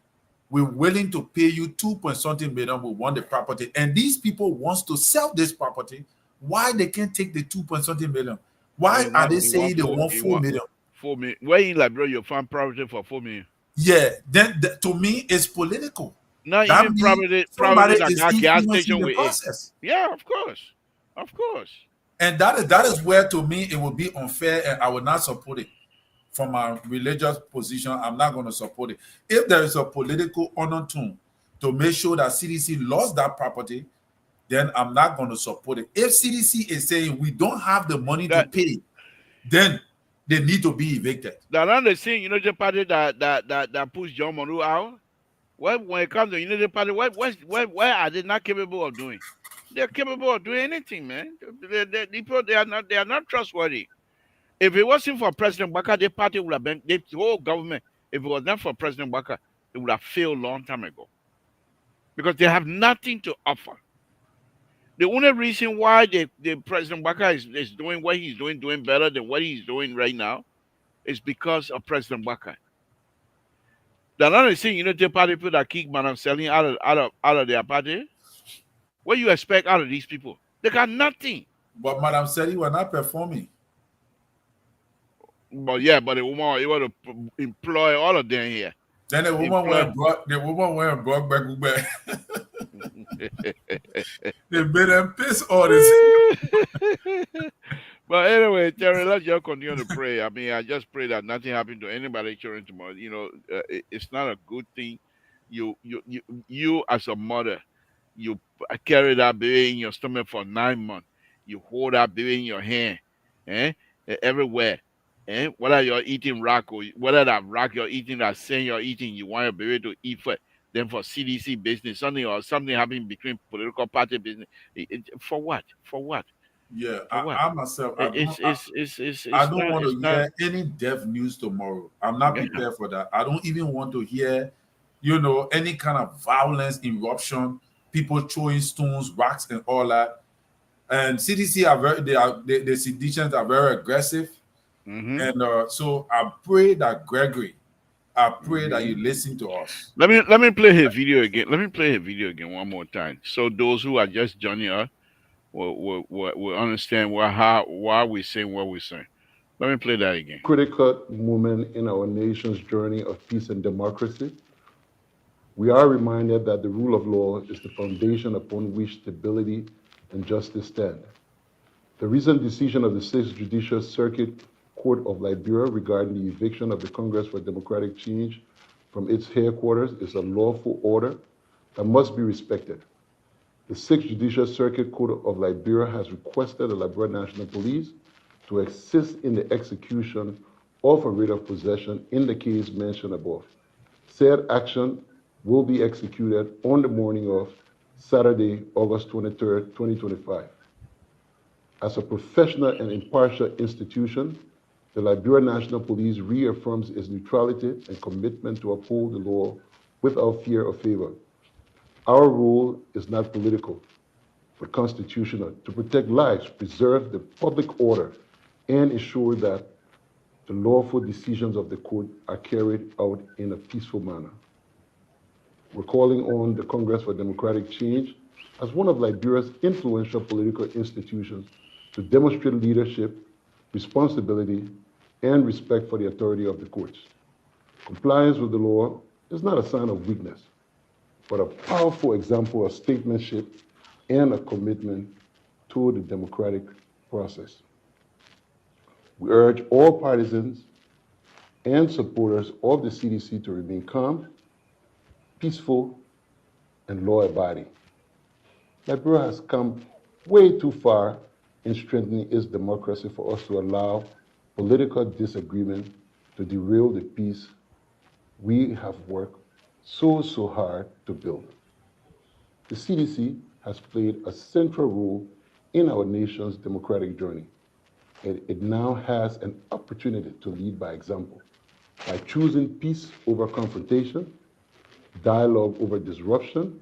we're willing to pay you 2 point something million, we want the property, and these people wants to sell this property, why they can't take the 2 point something million? Why are they saying they want 4 million? 4 million. Where in Liberia you find property for 4 million? Yeah, then to me, it's political. Not That even means property somebody that is got gas influencing station the with it. process. Yeah, of course. Of course. And that is where, to me, it will be unfair, and I will not support it. From my religious position, I'm not going to support it. If there is a political undertone to make sure that CDC lost that property, then I'm not going to support it. If CDC is saying we don't have the money to pay, then they need to be evicted. That another thing, the party that pushed John Monroe out. When it comes to the party, where are they not capable of doing? They're capable of doing anything, man. They are not trustworthy. If it wasn't for President Baka, the party would have been the whole government. If it was not for President Baka, it would have failed long time ago because they have nothing to offer. The only reason why the President Baka is doing what he's doing better than what he's doing right now, is because of President Baka. The another thing, the party people that kick Madam Selling out of their party, what you expect out of these people? They got nothing. But Madam said you were not performing. But yeah, but the woman, you want to employ all of them here. Then the woman Employ. went and brought back. They made them piss all this. But anyway, Terry, let's just continue to pray. I mean, I just pray that nothing happened to anybody children tomorrow. It's not a good thing. You as a mother, you carry that baby in your stomach for 9 months. You hold that baby in your hand, eh? Everywhere. Whether you're eating rock or whether that rock you're eating, that saying you're eating, you want your baby to eat for. Then for CDC business, something happening between political party business. For what? For what? Yeah, For what? I myself, It's I don't not. want It's to not. hear any death news tomorrow. I'm not Yeah. prepared for that. I don't even want to hear, any kind of violence, eruption, people throwing stones, rocks, and all that. And CDC are the seditionists are very aggressive. Hmm. And so I pray that Gregory, I pray that Hmm. you listen to us. Let me play his video again. Let me play his video again one more time, so those who are just joining us will understand why we're saying what we're saying. Let me play that again. Critical moment in our nation's journey of peace and democracy, we are reminded that the rule of law is the foundation upon which stability and justice stand. The recent decision of the Sixth Judicial Circuit Court of Liberia regarding the eviction of the Congress for Democratic Change from its headquarters is a lawful order that must be respected. The Sixth Judicial Circuit Court of Liberia has requested the Liberia National Police to assist in the execution of a writ of possession in the case mentioned above. Said action will be executed on the morning of Saturday, August 23rd, 2025. As a professional and impartial institution, the Liberia National Police reaffirms its neutrality and commitment to uphold the law without fear or favor. Our role is not political, but constitutional, to protect lives, preserve the public order, and ensure that the lawful decisions of the court are carried out in a peaceful manner. We're calling on the Congress for Democratic Change as one of Liberia's influential political institutions to demonstrate leadership, responsibility, and respect for the authority of the courts. Compliance with the law is not a sign of weakness, but a powerful example of statesmanship and a commitment to the democratic process. We urge all partisans and supporters of the CDC to remain calm, peaceful, and law-abiding. Liberia has come way too far in strengthening its democracy for us to allow political disagreement to derail the peace we have worked so hard to build. The CDC has played a central role in our nation's democratic journey. It now has an opportunity to lead by example by choosing peace over confrontation, dialogue over disruption,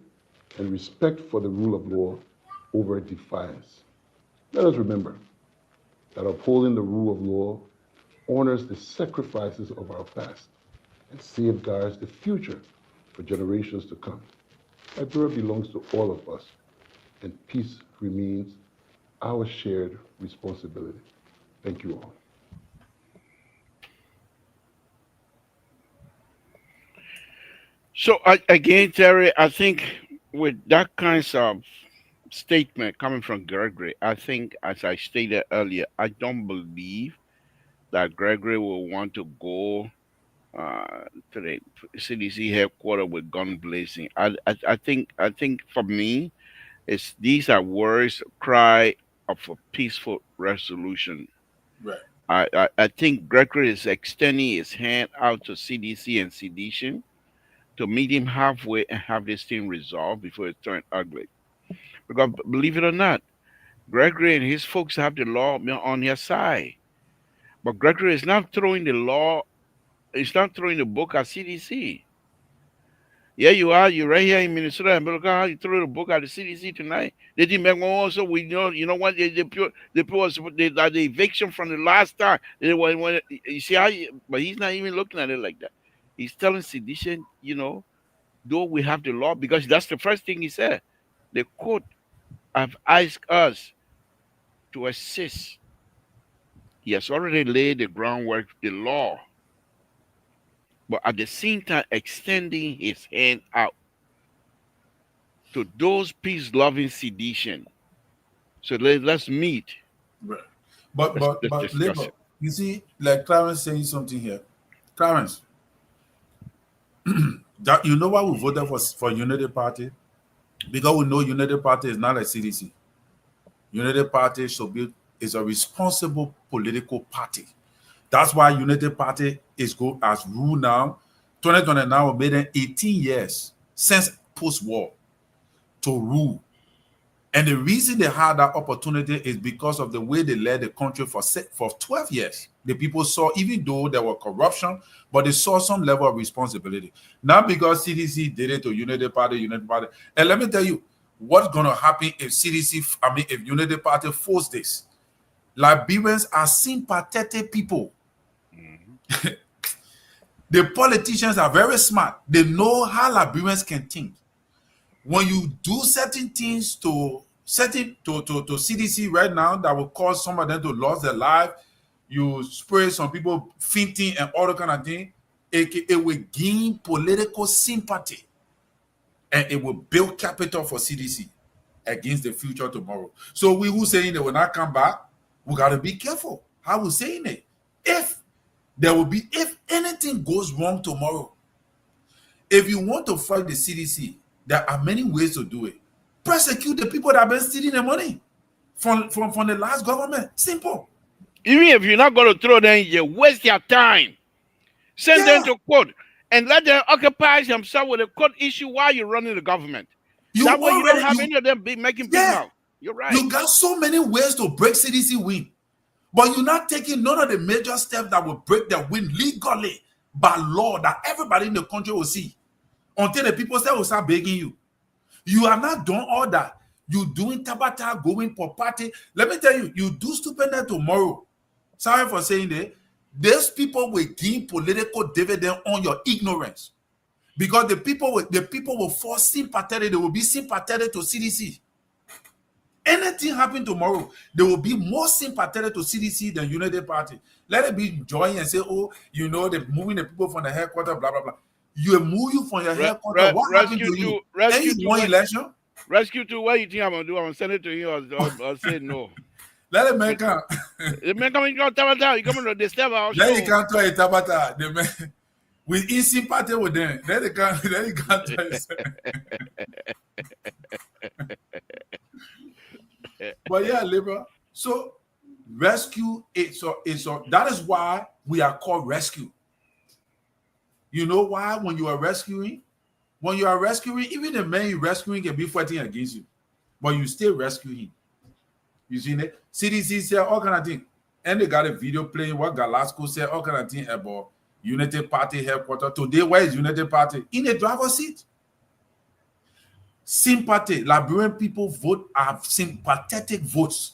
and respect for the rule of law over defiance. Let us remember that upholding the rule of law honors the sacrifices of our past and safeguards the future for generations to come. Liberia belongs to all of us, and peace remains our shared responsibility. Thank you all. So again, Terry, I think with that kinds of statement coming from Gregory, I think, as I stated earlier, I don't believe that Gregory will want to go to the CDC headquarters with gun blazing. I think for me, these are words cry of a peaceful resolution. Right. I think Gregory is extending his hand out to CDC and sedition to meet him halfway and have this thing resolved before it turns ugly. Because believe it or not, Gregory and his folks have the law on their side. But Gregory is not throwing the law. It's not throwing the book at CDC. Yeah, you are. You're right here in Minnesota. And look how you threw the book at the CDC tonight. They didn't make one also. We know, you know what? The eviction from the last time. You see how, but he's not even looking at it like that. He's telling sedition, though we have the law, because that's the first thing he said. The court have asked us to assist. He has already laid the groundwork, the law, but at the same time extending his hand out to those peace-loving sedition. So let's meet. Right. But Let's discuss labor, it. you see, like Clarence saying something here. Clarence, that you know why we voted for Unity Party? Because we know Unity Party is not a CDC. Unity Party is a responsible political party. That's why Unity Party is go as rule now. 2029 made it 18 years since post-war to rule. And the reason they had that opportunity is because of the way they led the country for 12 years. The people saw, even though there was corruption, but they saw some level of responsibility. Not because CDC did it to Unity Party. And let me tell you, what's going to happen if if Unity Party force this? Liberians are sympathetic people. Mm-hmm. The politicians are very smart. They know how Liberians can think. When you do certain things to CDC right now that will cause some of them to lose their life, you spray some people fainting and all that kind of thing, it will gain political sympathy and it will build capital for CDC against the future tomorrow. So we who saying they will not come back, we got to be careful how we're saying it. If anything goes wrong tomorrow, if you want to fight the CDC, there are many ways to do it. Prosecute the people that have been stealing the money from the last government. Simple. Even if you're not going to throw them, you waste your time. Send them to court and let them occupy themselves with a court issue while you're running the government. That way you don't have any of them be making big mouth. You're right. You got so many ways to break CDC win, but you're not taking none of the major steps that will break their win legally by law that everybody in the country will see. Until the people say will start begging you. You have not done all that. You doing tabata, going for party. Let me tell you, you do stupendous tomorrow. Sorry for saying that. These people will gain political dividend on your ignorance. Because the people will fall sympathetic. They will be sympathetic to CDC. Anything happen tomorrow, they will be more sympathetic to CDC than Unity Party. Let it be joy and say, oh, they're moving the people from the headquarters, blah, blah, blah. You move you from your headquarters. What happened to you? And you won election? Rescue 2, what do you think I'm going to do? I'm going to send it to you or say no. Let the man come. The man coming to Tabata. You coming to disturb our show. Let it come to a Tabata. The man, with in sympathy with them. Let it come to But yeah, labor. So rescue that is why we are called rescue. You know why? When you are rescuing, even the man you're rescuing can be fighting against you, but you still rescue him. You see that? CDC said all kind of things. And they got a video playing what Galasco said, all kind of things about Unity Party headquarters. Today, where is Unity Party? In the driver's seat. Sympathy. Liberian people vote have sympathetic votes.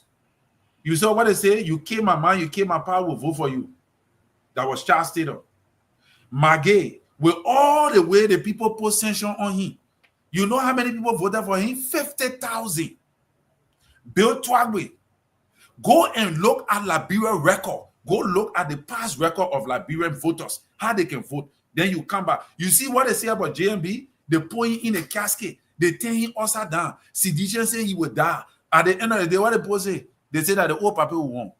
You saw what they say? You came my man, you came my power, will vote for you. That was Charles Taylor. Magay, with all the way the people put sanction on him. You know how many people voted for him? 50,000. Bill Twagwe. Go and look at Liberian record. Go look at the past record of Liberian voters, how they can vote. Then you come back. You see what they say about JMB? They put him in a casket. They take him upside down. Sedition say he will die. At the end of the day, what they people say? They say that the old people will won.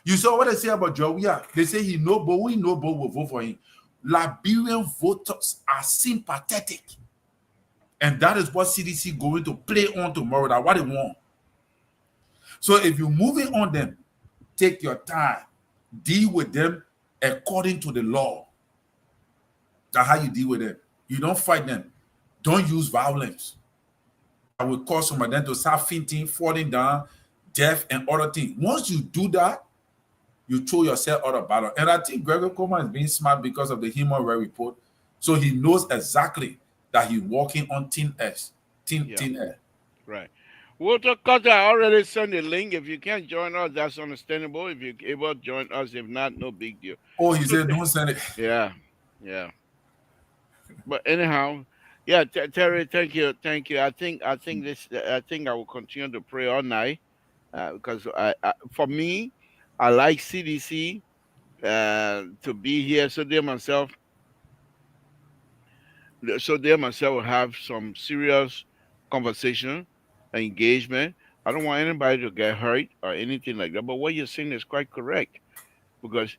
You saw what they say about Jawia. They say we know but will vote for him. Liberian voters are sympathetic. And that is what CDC going to play on tomorrow. That's what they want. So if you're moving on them, take your time. Deal with them according to the law. That's how you deal with them. You don't fight them. Don't use violence. That will cause some of them to start fainting, falling down, deaf, and other things. Once you do that, you throw yourself out of battle. And I think Gregory Coleman is being smart because of the human rights report. So he knows exactly that he's walking on thin edge, Yeah. thin air. Right. Walter Cutter, I already sent the link. If you can't join us, that's understandable. If you're able to join us, if not, no big deal. Oh, he So, said, don't send it. yeah, yeah. But anyhow, yeah, Terry, thank you. I think I will continue to pray all night because for me, I like CDC to be here, so they myself will have some serious conversation, engagement. I don't want anybody to get hurt or anything like that. But what you're saying is quite correct because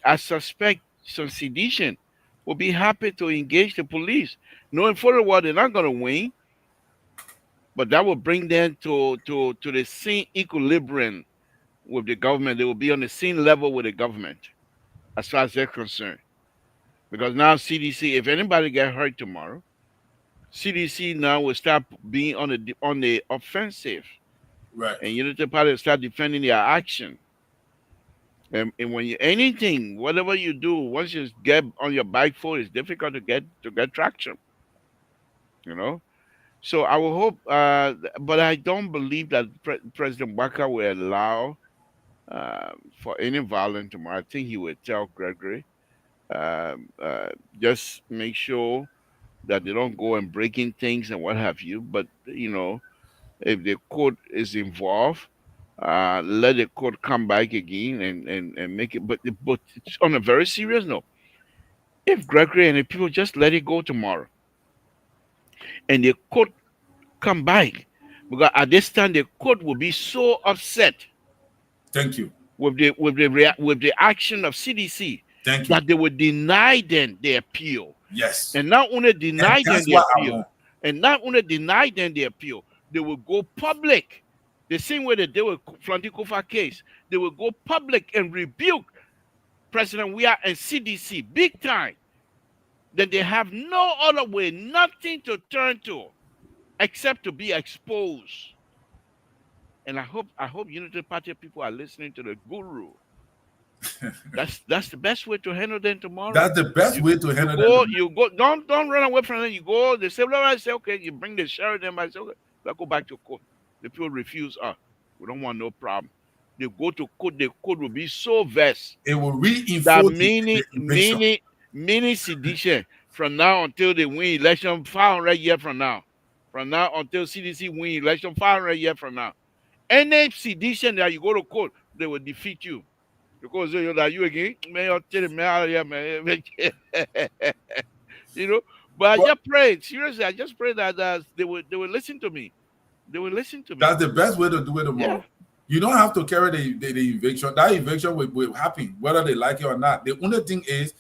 I suspect some sedition will be happy to engage the police, knowing full well they're not going to win, but that will bring them to the same equilibrium with the government. They will be on the same level with the government as far as they're concerned. Because now CDC, if anybody get hurt tomorrow, CDC now will start being on the offensive, Right. and Unity Party will start defending their action. And when you anything, whatever you do, once you get on your bike foot, it's difficult to get traction. You know. So I will hope, but I don't believe that President Waka will allow for any violence tomorrow. I think he will tell Gregory, just make sure that they don't go and breaking things and what have you. But if the court is involved, let the court come back again and make it. But it's on a very serious note. If Gregory and the people just let it go tomorrow, and the court come back, because at this time the court will be so upset Thank you. with the action of CDC Thank you. that they will deny them the appeal, Yes. and not only And deny them that's the what I appeal, want. they will go public. The same way that they were Flantikofa case, they will go public and rebuke President Weah and CDC big time. Then they have no other way, nothing to turn to except to be exposed. And I hope Unity Party people are listening to the guru. That's the best way to handle them tomorrow. That's the best You way to you handle go them. you go don't run away from them. You go, they say, "Well, I say okay." You bring the sheriff, them I say, "Okay, let's go back to court." The people refuse. We don't want no problem. They go to court. The court will be so vexed It will that reinforce the many invasion. many sedition from now until they win election 500 years from now. From now until CDC win election 500 years from now. Any sedition that you go to court, they will defeat you. Because you're like you again, man, you're telling me out here, man. you know. But I But just pray, seriously, I just pray that they will listen to me. They will listen to me. that's the best way to do it Yeah. tomorrow. You don't have to carry the eviction. That eviction will happen, whether they like it or not. The only thing is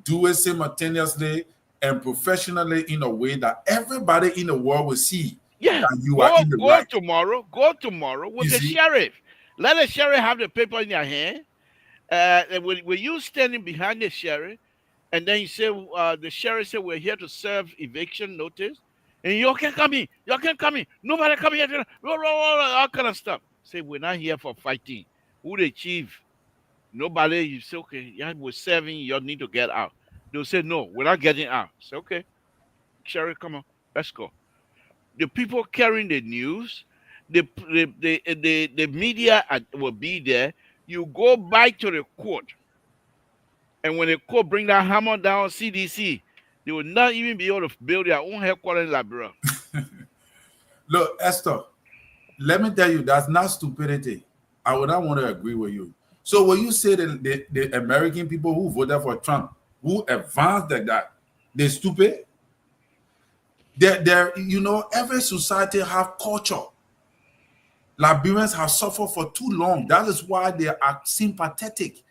do it simultaneously and professionally in a way that everybody in the world will see Yeah. that you are Go in the go right. tomorrow. Go tomorrow with You the see? sheriff. Let the sheriff have the paper in your hand. And will you standing behind the sheriff, and then you say the sheriff said we're here to serve eviction notice, and you can't come in. You can't come in. Nobody come here. All kind of stuff. Say we're not here for fighting. Who the chief? Nobody. You say okay. Yeah, we're serving. You need to get out. They'll say no. We're not getting out. Say okay. Sheriff, come on. Let's go. The people carrying the news, the media will be there. You go back to the court, and when the court bring that hammer down CDC, they will not even be able to build their own headquarters in Liberia. Look, Esther, let me tell you, that's not stupidity. I would not want to agree with you. So when you say the American people who voted for Trump, who advanced like that, they're stupid. Every society have culture. Liberians have suffered for too long. That is why they are sympathetic.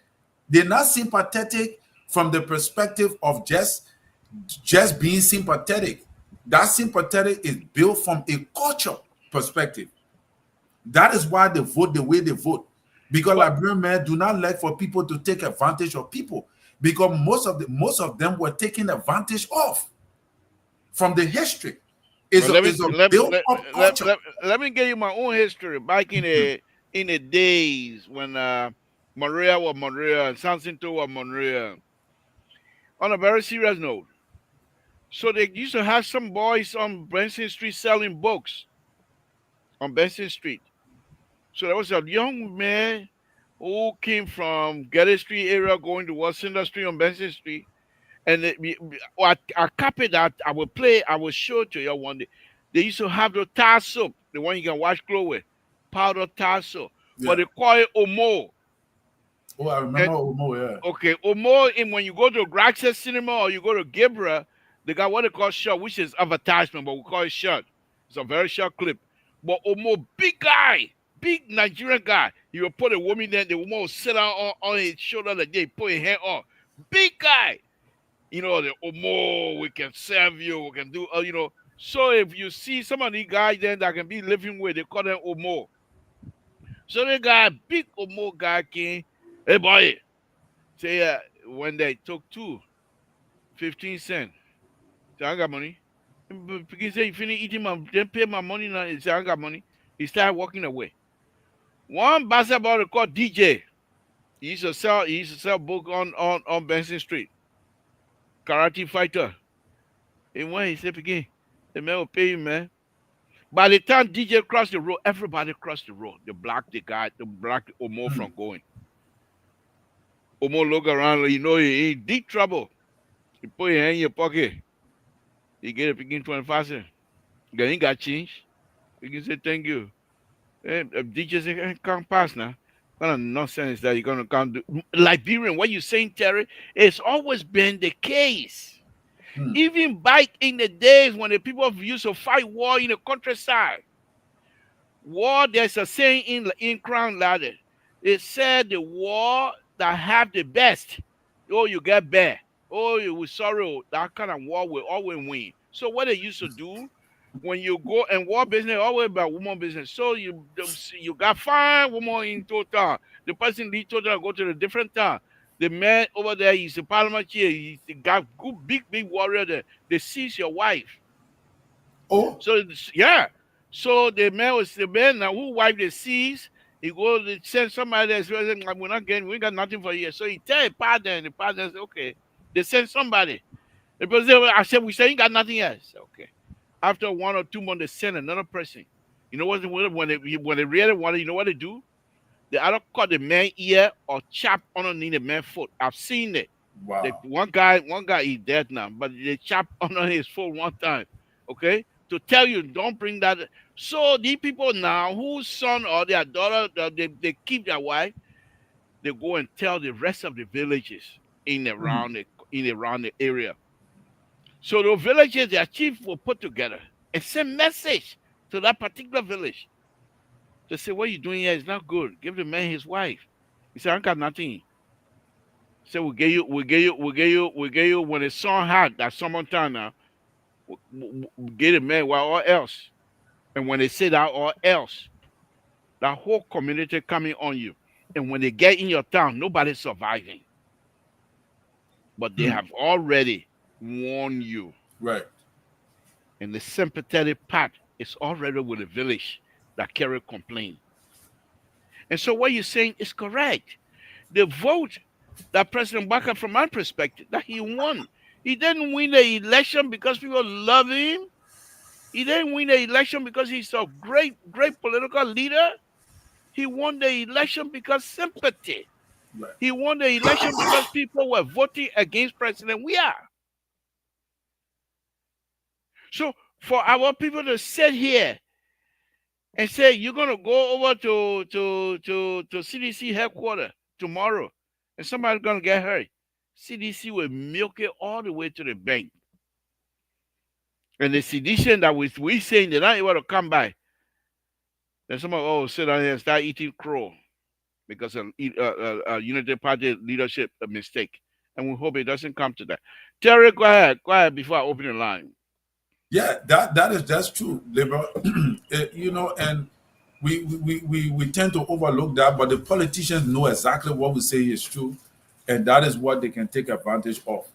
They're not sympathetic from the perspective of just being sympathetic. That sympathetic is built from a culture perspective. That is why they vote the way they vote. Because Liberian men do not like for people to take advantage of people. Because most of them were taken advantage of from the history. It's a built-up culture. Let me give you my own history back in the days when Monrea was Monrea, and Samson too was Monrea. On a very serious note, so they used to have some boys on Benson Street selling books on Benson Street. So there was a young man who came from Getty Street area going to Washington Street on Benson Street. And a copy that I will play, I will show it to you one day. They used to have the tar soap, the one you can wash clothes with, powder tar soap. But Yeah. they call it Omo. Oh, I And remember Omo, yeah. okay, Omo, and when you go to Graxus Cinema or you go to Gibra, they got what they call short, which is advertisement, but we call it short. It's a very short clip. But Omo, big guy, big Nigerian guy. He will put a woman there, the woman will sit down on his shoulder the day, put his hand on. Big guy. You know, the Omo, we can serve you, we can do, you know. So if you see some of these guys then that can be living with, they call them Omo. So the guy, big Omo guy came, hey boy, say when they took 15 cents. Say, I got money. Because say, you finish eating my, then pay my money now. He said, I got money. He started walking away. One basketball called DJ. He used to sell book on Benson Street. Karate fighter. And when he said, again, the man will pay you, man. By the time DJ crossed the road, everybody crossed the road. The black Omo from going. Omo look around, you know he in deep trouble. He put your hand in your pocket. He get a picking 25 cents. He ain't got change. He can say thank you. And DJ say, can't pass now. What kind of nonsense that you're gonna come do? Liberian, what you saying, Terry? It's always been the case. Even back in the days when the people used to fight war in the countryside. War, there's a saying in Crown Ladder. It said the war that have the best, oh, you get bad. Oh, you with sorrow, that kind of war will always win. So what they used to do when you go and war business, always about woman business. So you got 5 women in total. The person leave total go to a different town. The man over there, he's a parliament chair. He's got good, big warrior there. They seize your wife. Oh, So yeah. So the man was the man now who wife they seize. He go to send somebody there. So we're not getting, we got nothing for you. So he tell a partner, and the partner say, okay. They send somebody. The person say, I said, we say you got nothing else. Okay. After 1 or 2 months, they send another person. You know what? When they really want it, you know what they do? They either cut the man ear or chop underneath the man's foot. I've seen it. wow. One guy is dead now, but they chop under his foot one time. Okay, to tell you don't bring that. So these people now, whose son or their daughter, they keep their wife, they go and tell the rest of the villages around the area. So the villages, their chief will put together and send message to that particular village. They say, what you doing here is not good. Give the man his wife. He said, I got nothing. Say, we get you when the sun hot, that summertime now, we get a man while or else. And when they say that or else, that whole community coming on you. And when they get in your town, nobody's surviving. But they have already warned you. Right. And the sympathetic part is already with the village that carry complaint. And so what you're saying is correct. The vote that President Baka, from my perspective, that he won. He didn't win the election because people love him. He didn't win the election because he's a great political leader. He won the election because sympathy. Right. He won the election because people were voting against President We are. So for our people to sit here and say you're gonna go over to CDC headquarters tomorrow and somebody's gonna get hurt, CDC will milk it all the way to the bank. And the sedition that we saying they're not able to come by. Then somebody sit down here and start eating crow because of Unity Party leadership a mistake. And we hope it doesn't come to that. Terry, go ahead before I open the line. Yeah, that's true, Labor. And we tend to overlook that, but the politicians know exactly what we say is true, and that is what they can take advantage of.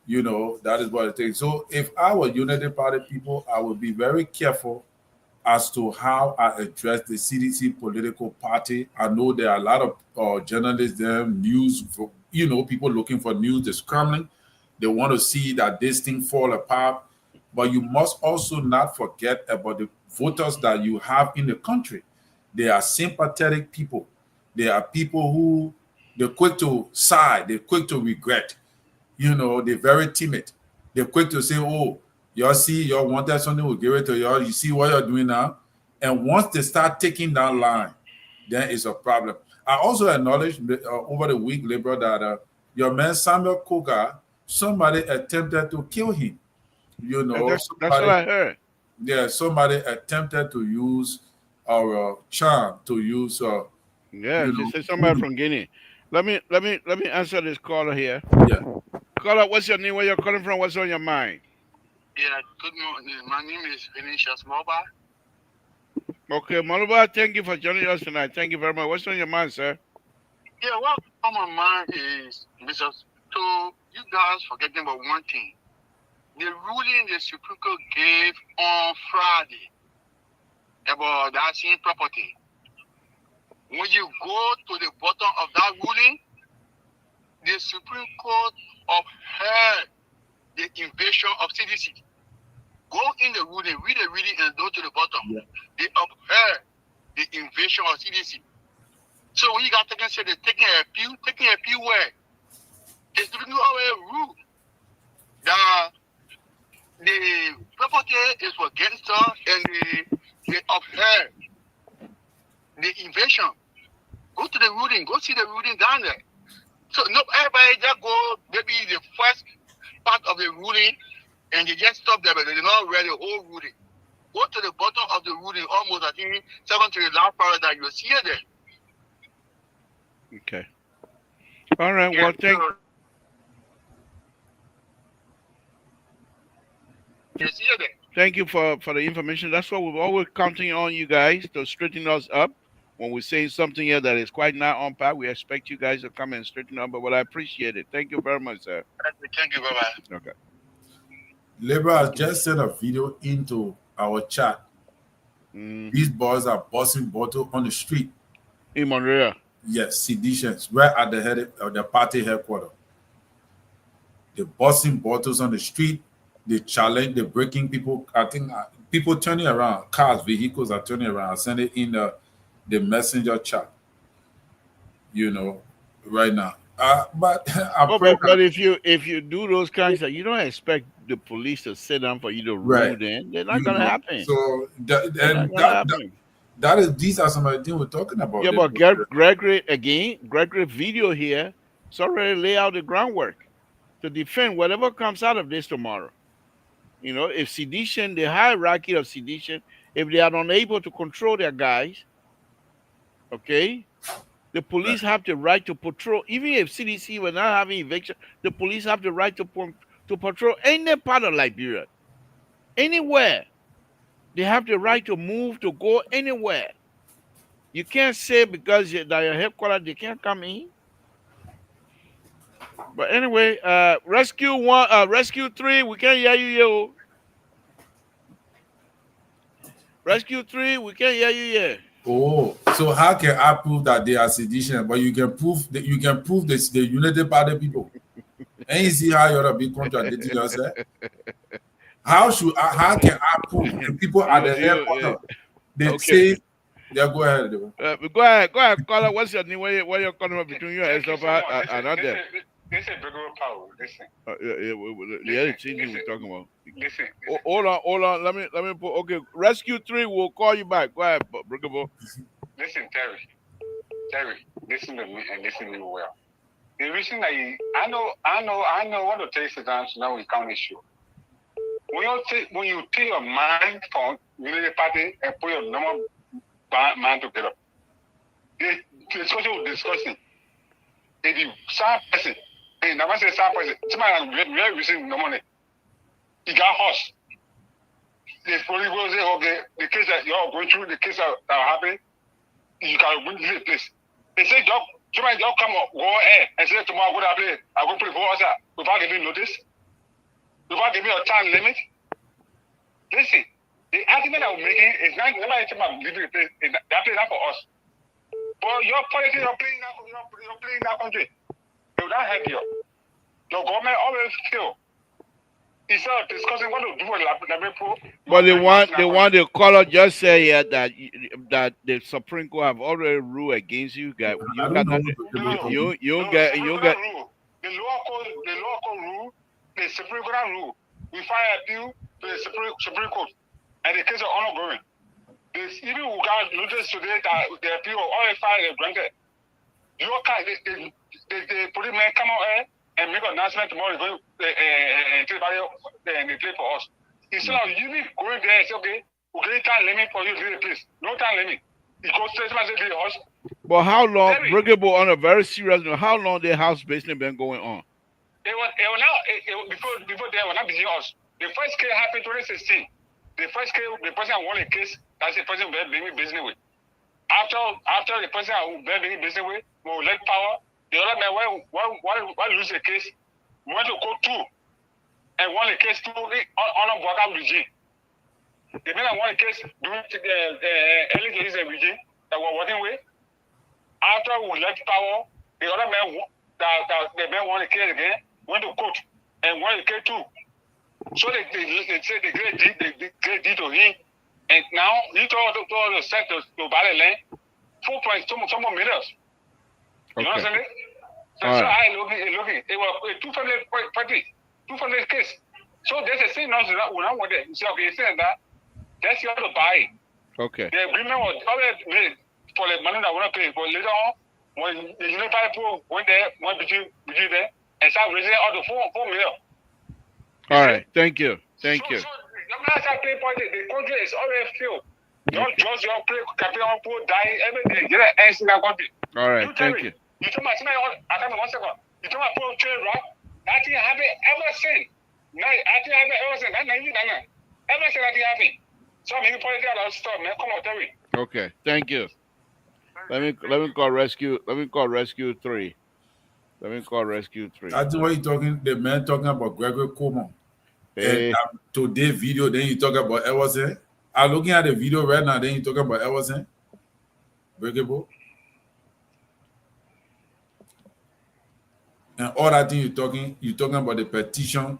That is what it takes. So if I were United Party people, I would be very careful as to how I address the CDC political party. I know there are a lot of journalists there, news, people looking for news, they're scrambling. They want to see that this thing fall apart. But you must also not forget about the voters that you have in the country. They are sympathetic people. They are people who they're quick to sigh, they're quick to regret. They're very timid. They're quick to say, oh, y'all see, y'all wanted something, we'll give it to y'all. You see what you're doing now? And once they start taking that line, then it's a problem. I also acknowledge over the week, Libra, that your man Samuel Koga, somebody attempted to kill him. That's what I heard. Yeah, somebody attempted to use our charm to use Yeah, she said somebody from Guinea. Let me answer this caller here. yeah. Caller, what's your name? Where you're calling from? What's on your mind? Yeah, good morning. My name is Vinicius Moba. Okay, Maluba, thank you for joining us tonight. Thank you very much. What's on your mind, sir? Yeah, what on my mind is because to you guys forgetting about one thing. The ruling the Supreme Court gave on Friday about that same property. When you go to the bottom of that ruling, the Supreme Court upheld the invasion of CDC. Go in the ruling, read the reading, and go to the bottom. Yeah. They upheld the invasion of CDC. So when you got taken, say they're taking a appeal where the Supreme Court already ruled that the property is for gangster and they upheld the invasion. Go to the ruling, go see the ruling down there. So no, everybody just go maybe the first part of the ruling and they just stop there, but they did not read the whole ruling. Go to the bottom of the ruling, almost I think 7 to the last part that you'll see it there. Okay. All right. Well, thank you for the information. That's what we're always counting on you guys to straighten us up. When we're saying something here that is quite not on par, we expect you guys to come and straighten up. But I appreciate it. Thank you very much, sir. Thank you, bye-bye. Okay. Libra has just sent a video into our chat. These boys are busting bottle on the street. In Monrovia. Yes, seditions, right at the head of the party headquarters. They're busting bottles on the street. They challenge, they're breaking people. I think people turning around, cars, vehicles are turning around. I send it in the messenger chat, right now. But if you do those kinds of, you don't expect the police to sit down for you to rule them. They're not gonna happen. So these are some of the things we're talking about. Yeah, but Gregory video here, it's already lay out the groundwork to defend whatever comes out of this tomorrow. If sedition, the hierarchy of sedition, if they are unable to control their guys, okay, the police have the right to patrol. Even if CDC were not having eviction, the police have the right to patrol any part of Liberia, anywhere. They have the right to move, to go anywhere. You can't say because they're your headquarters, they can't come in. But anyway, rescue 3, we can't hear you, yo. Rescue 3, we can't hear you yet. Oh, so how can I prove that they are sedition? But you can prove the United Party people. And you see how you're a big contradicting yourself. How can I prove the people at the headquarters? They say, yeah, go ahead. Go ahead, caller. What's your name? Where you're calling from between you and Estopha and Andre? This is Brigadier Power. Listen. The other thing we're talking about. Listen. Hold on. Let me put. Okay, Rescue 3 will call you back. Go ahead, Brigadier. Listen, Terry, listen to me and listen to me well. The reason I know what to tell you down so now we can't issue. When you take your mind from the party and put your normal mind together, the social discussion, if you sad person, and never say sad person, somebody really receiving no money. He got horse. The police will say, okay, the case that you're going through, the case that are happening, you can win this place. They say, somebody just come up, go ahead, and say, tomorrow I'm going to play. I'm going to put it for us without giving notice, without giving a time limit. Listen, The argument I'm making is not never about leaving the place. That place not for us. But your politics, you're playing that country. They will not help you. Your government always fail. Instead of discussing what to do with the people. But the caller just say here that the Supreme Court have already ruled against you guys. I You don't got know nothing. what the people You get. The lower court rule, the Supreme Court rule. We file appeal to the Supreme Court, and the case is ongoing. Even we got notice today that the appeal all filed and granted. Your case, the police man come out here and make an announcement tomorrow. Going to the play for us. Instead of you going there and say, okay, we're time limit for you to do the place. No time limit. It goes straight to the house. But how long, Brigable, on a very serious note, how long the house basically been going on? It was now before they were not busy us. The first case happened 2016. The first case, the person who won a case, that's the person we're doing business with. After the person who we're doing business with, we will let power. The other man, why lose the case? We went to court 2 and won the case 2 on a Bwaka regime. The man that won the case during the early days of regime that we're working with. After we left power, the other man that the man won the case again went to court and won the case 2. So they said the great deed to him, and now he told the set to buy the land 4.2 more meters. You know what I'm saying? So I looking. It was a 200 party, 200 case. So there's a thing now we don't want it. So okay, saying that that's you have to buy it. Okay. The agreement was already made for the money that we want to pay. But later on, when the United people went there, went between there, and started raising out to 4 million. All right. Thank you. Thank you. So the country is already filled. Don't just your play campaign on poor die everything. Get an answer in that country. All right. Thank you. You told me, I tell me 1 second. You told me poor trade right? That thing happened ever since. No, I think happened ever since. Ever since that thing happened. So many politics are stop, man. Come on, tell me. Okay. Thank you. Let me call rescue. Let me call rescue 3. Let me call rescue 3. I think what you talking, the man talking about Gregory Coleman. And today video, then you talk about Everson. I'm looking at the video right now, then you talking about Everson. Breakable. And all that thing you're talking about the petition,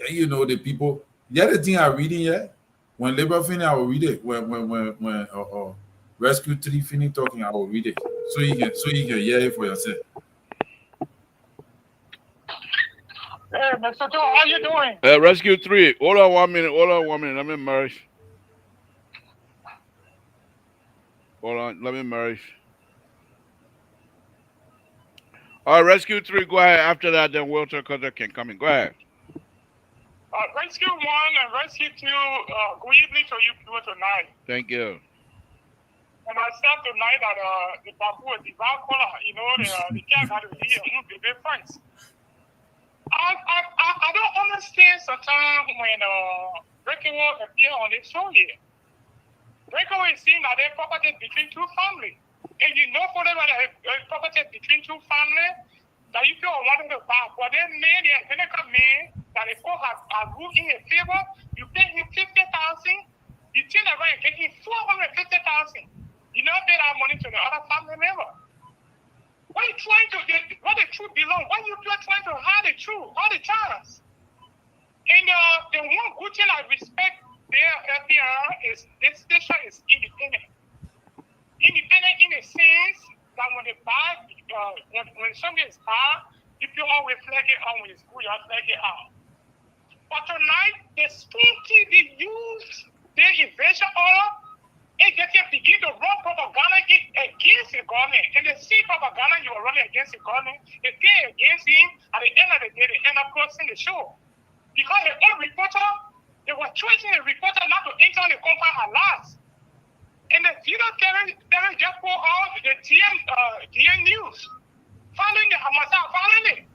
you know, the people. The other thing I'm reading here, when Labor finish, I will read it. When Rescue 3 finish talking, I will read it. So you can hear it for yourself. Hey, Mr. Joe, how you doing? Rescue 3. Hold on 1 minute. Let me merge. Hold on. Let me merge. All right, Rescue 3, go ahead. After that, then Walter Cutter can come in. Go ahead. Rescue 1 and Rescue 2, good evening to you people tonight. Thank you. And I said tonight that the bamboo is the brown color, you know, the cat had to be the big price. I don't understand sometimes when Breakaway appear on the show here. Breakaway is seen that they're property between 2 families. And you know for them that they're property between 2 families, that you feel wanting to buy. But then made the Seneca man that the court has ruled in his favor, you pay him 50,000, you turn around and get him 450,000. You never pay that money to the other family member. Why are you trying to get what the truth belongs? Why are you trying to hide the truth all the time? And the one good thing I respect there FDR is this station is independent. Independent in the sense that when they buy, when something is bad, you can always flag it out when it's good, you flag it out. But tonight, the Spoon TV used their invasion order. And they can begin to run propaganda against the government. And they see propaganda you are running against the government. They get against him. At the end of the day, they end up closing the show. Because the old reporter, they were threatening the reporter not to enter the compound at last. And the video Terry just put out the TN News. Following the Hamasa, following it.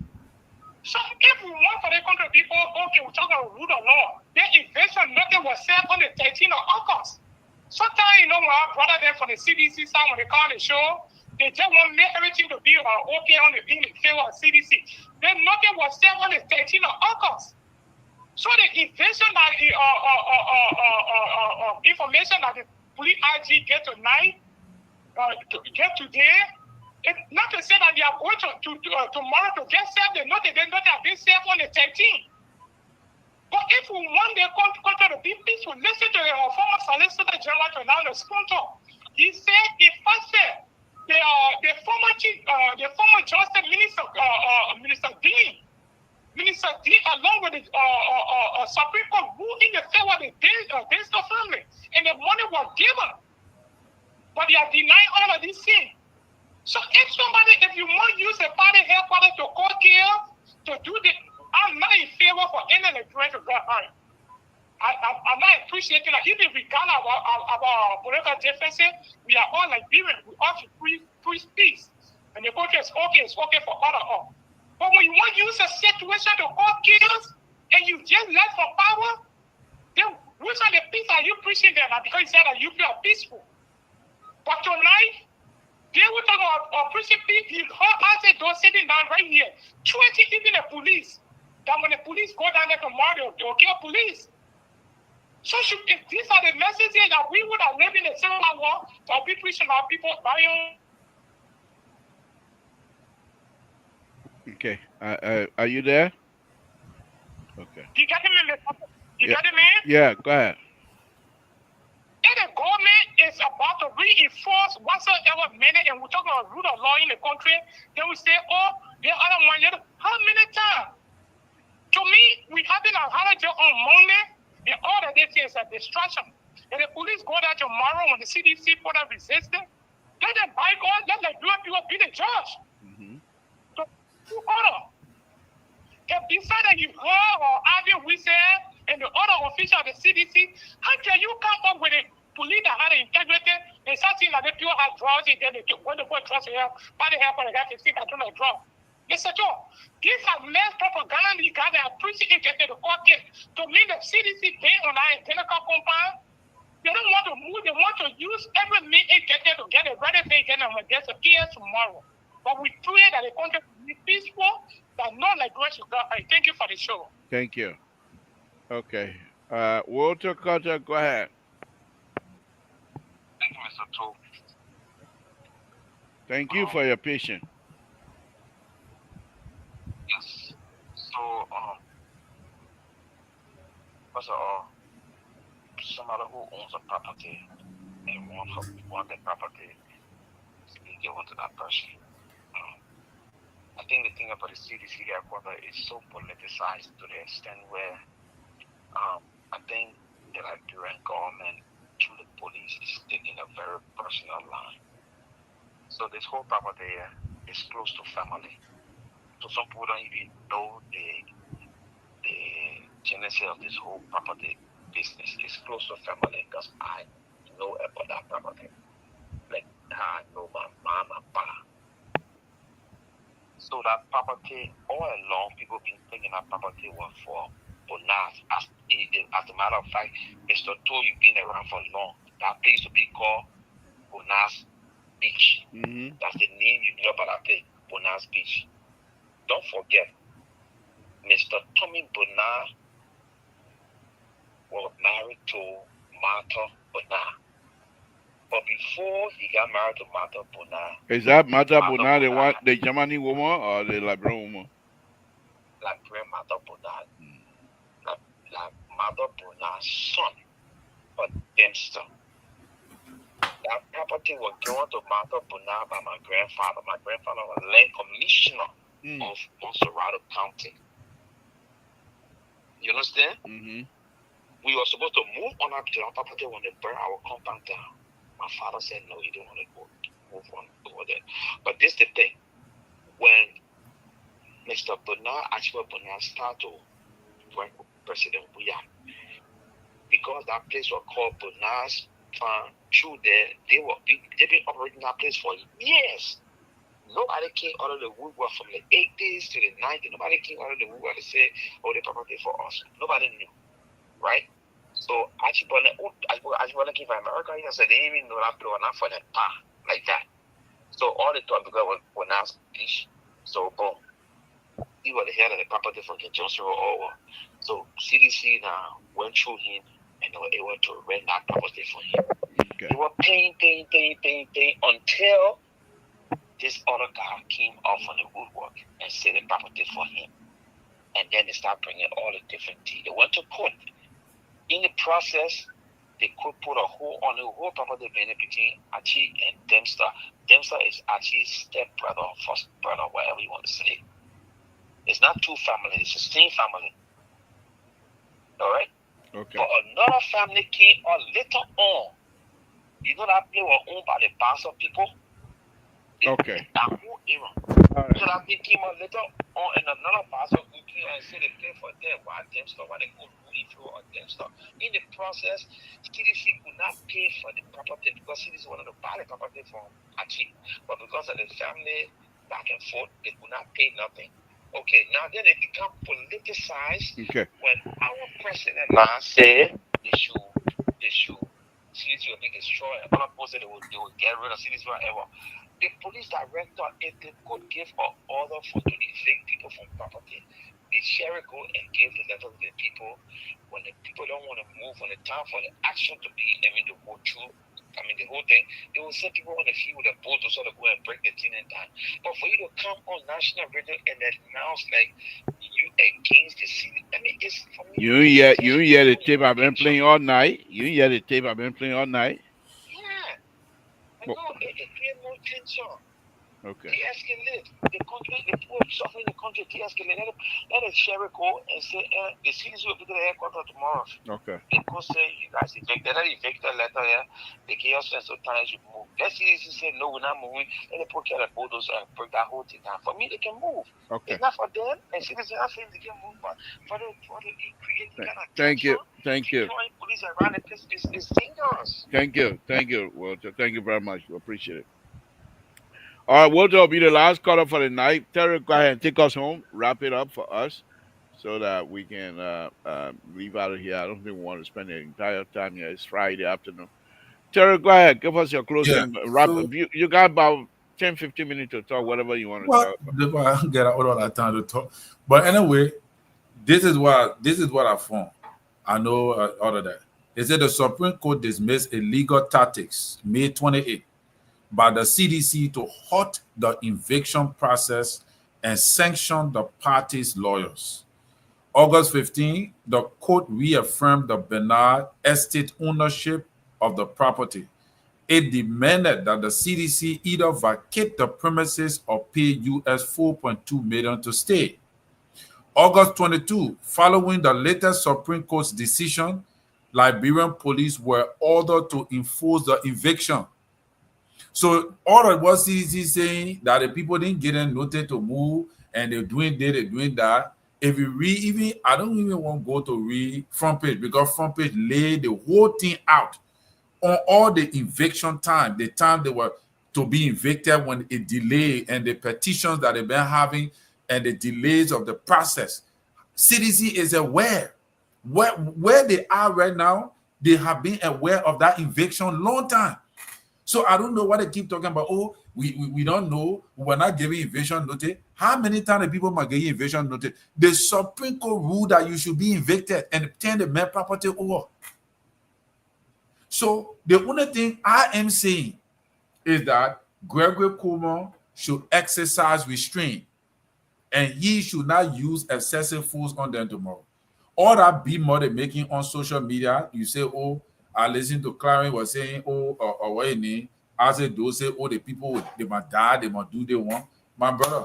So if we want for the country people, okay, we're talking about rule of law. Their invasion, nothing was said on the 13th of August. Sometimes, you know, my brother there from the CDC side, when they call the show, they just want to make everything to be okay in the favor of CDC. Then nothing was said on the 13th of August. So the information information that the police IG get tonight, get today, it's not to say that they are going to tomorrow to get served. They know they not have been served on the 13th. But if we want the country to be peaceful, listen to the former Solicitor General to now the sponsor. He said, if I said the former Justice Minister Dean, along with the Supreme Court, who in the favor of the Dinsdale family, and the money was given, but they are denying all of these things. So if you want to use a party headquarters to call care, to do the, I'm not in favor for any Nigerian to go home. I'm not appreciating that. Even regardless of our political differences, we are all Nigerians. We all should free speech. And the country is okay for all of us. But when you want to use a situation to call chaos and you just left for power, then which are the peace are you preaching there? Because you said that you feel peaceful. But tonight, they were talking about preaching peace. You heard us those sitting down right here. 20 even the police. That when the police go down there tomorrow, they'll kill police. So if these are the messages that we would have lived in a civil war, or be preaching our people dying. Okay. Are you there? Okay. You getting me? You getting me? Yeah, go ahead. And the government is about to reinforce whatsoever minute, and we're talking about rule of law in the country, they will say, oh, the other one, how many times? To me, we having a holiday on Monday, and all of this is a distraction. And the police go there tomorrow when the CDC put up resistance, let them buy God, let the good people be the judge. So, order. And besides that, you heard or Avi we said, and the other official of the CDC, how can you come up with a police that had integrity and something that the people had drugs, and then when they put drugs in here, by the help of the guy to see that don't know drugs. Listen to these are mass propaganda you got that appreciate it to court case. To me, the CDC being on our identical compound, they don't want to move, they want to use every means they get there to get a ready thing and against the PS tomorrow. But we pray that the country will be peaceful, that no Nigeria should go. I thank you for the show. Thank you. Okay. Walter Carter, go ahead. Thank you, Mr. Toe. Thank you for your patience. Yes. So, first of all, somebody who owns a property and want the property to be given to that person. I think the thing about the CDC headquarters is so politicized to the extent where I think the Nigerian government through the police is taking a very personal line. So this whole property is close to family. So some people don't even know the genesis of this whole property business. It's close to family because I know about that property. Like I know my mom and pa. So that property, all along, people been thinking that property was for Bonas. As a matter of fact, Mr. Toe, you've been around for long. That place to be called Bonas Beach. That's the name you know about that place, Bonas Beach. Don't forget, Mr. Tommy Bonar was married to Martha Bonar. But before he got married to Martha Bonar... Is that Martha Bonar, the Germany woman or the Liberian woman? Liberian Martha Bonar. Martha Bonar's son, but Dempster. That property was given to Martha Bonar by my grandfather. My grandfather was land commissioner of Monserrado County. You understand? We were supposed to move on up to our property when they burn our compound down. My father said no, he didn't want to move on over there. But this is the thing. When Mr. Bonar, Archibald Bonar, started to work with President Buya, because that place was called Bonar's Farm, through there, they've been operating that place for years. Nobody came out of the woodwork from the 80s to the 90s. Nobody came out of the woodwork to say, oh, the property for us. Nobody knew, right? So Archibald came from America. He said they didn't even know that place was not for the bar like that. So all the talk because was now Beach. So boom, he was the head of the property for King Johnson Road over. So CDC now went through him and they were able to rent that property for him. Okay. They were paying until this other guy came off on the woodwork and said the property for him. And then they start bringing all the different tea. They went to court. In the process, they could put a hold on the whole property between Archie and Dempster. Dempster is Archie's stepbrother or first brother, whatever you want to say. It's not two families, it's the same family. All right? Okay. But another family came on later on. You know that place was owned by the Bassa people? Okay. That whole era. All So right. that they came on later on, and another Bassa who came and said they play for them, why Dempster, why they go Louis or Dempster. In the process, CDC could not pay for the property because CDC wanted to buy the property from Archie. But because of the family back and forth, they could not pay nothing. Okay, now then it become politicized Okay. when our president now said they should CDC will be destroyed. Other person they will get rid of CDC whatever. The police director, if they could give an order for to evict people from property, the sheriff go and give the letter to the people. When the people don't want to move, when the time for the action to be, to go through, the whole thing, they will send people on the field with a boat to sort of go and break the thing and down. But for you to come on national radio and announce like you against the city, it's for me. You ain't hear the tape I've been playing all night. You ain't hear the tape I've been playing all night. Yeah. I know it creates more tension. Okay. De-escalate. The country, the people suffering in the country, de-escalate. Let the sheriff go and say, the cities will be to the headquarters tomorrow. Okay. They go say, you guys evicted. Let evict the letter here. They give us so time you move. Let CDC say, no, we're not moving. Let them put care of bulldozer and break that whole thing down. For me, they can move. Okay. It's not for them. And CDC not saying they can move, but for the create the kind of Thank you. tension, Thank you. deploying police around the place is dangerous. Thank you. Thank you, Walter. Thank you very much. We appreciate it. All right, Walter will be the last caller for the night. Terry, go ahead and take us home. Wrap it up for us so that we can leave out of here. I don't think we want to spend the entire time here. It's Friday afternoon. Terry, go ahead. Give us your closing. Wrap. So, You got about 10, 15 minutes to talk, whatever you want to talk about. I don't get all that time to talk. But anyway, this is what I found. I know all of that. They said the Supreme Court dismissed illegal tactics May 28 by the CDC to halt the eviction process and sanction the parties' lawyers. August 15, the court reaffirmed the Bernard estate ownership of the property. It demanded that the CDC either vacate the premises or pay US $4.2 million to stay. August 22, following the latest Supreme Court's decision, Liberian police were ordered to enforce the eviction. So all of what CDC saying that the people didn't get a notice to move and they're doing this, they're doing that. If you read, even I don't even want to go to read front page because front page laid the whole thing out on all the eviction time, the time they were to be evicted when it delayed and the petitions that they've been having and the delays of the process. CDC is aware. Where they are right now, they have been aware of that eviction long time. So I don't know what they keep talking about. Oh, we don't know. We're not giving eviction notice. How many times the people might get eviction notice? The Supreme Court ruled that you should be evicted and turn the main property over. So the only thing I am saying is that Gregory Coleman should exercise restraint and he should not use excessive force on them tomorrow. All that big money making on social media, you say, oh, I listened to Clarence was saying, oh, or what you need. I said, those say, oh, the people, they must die, they must do they want. My brother,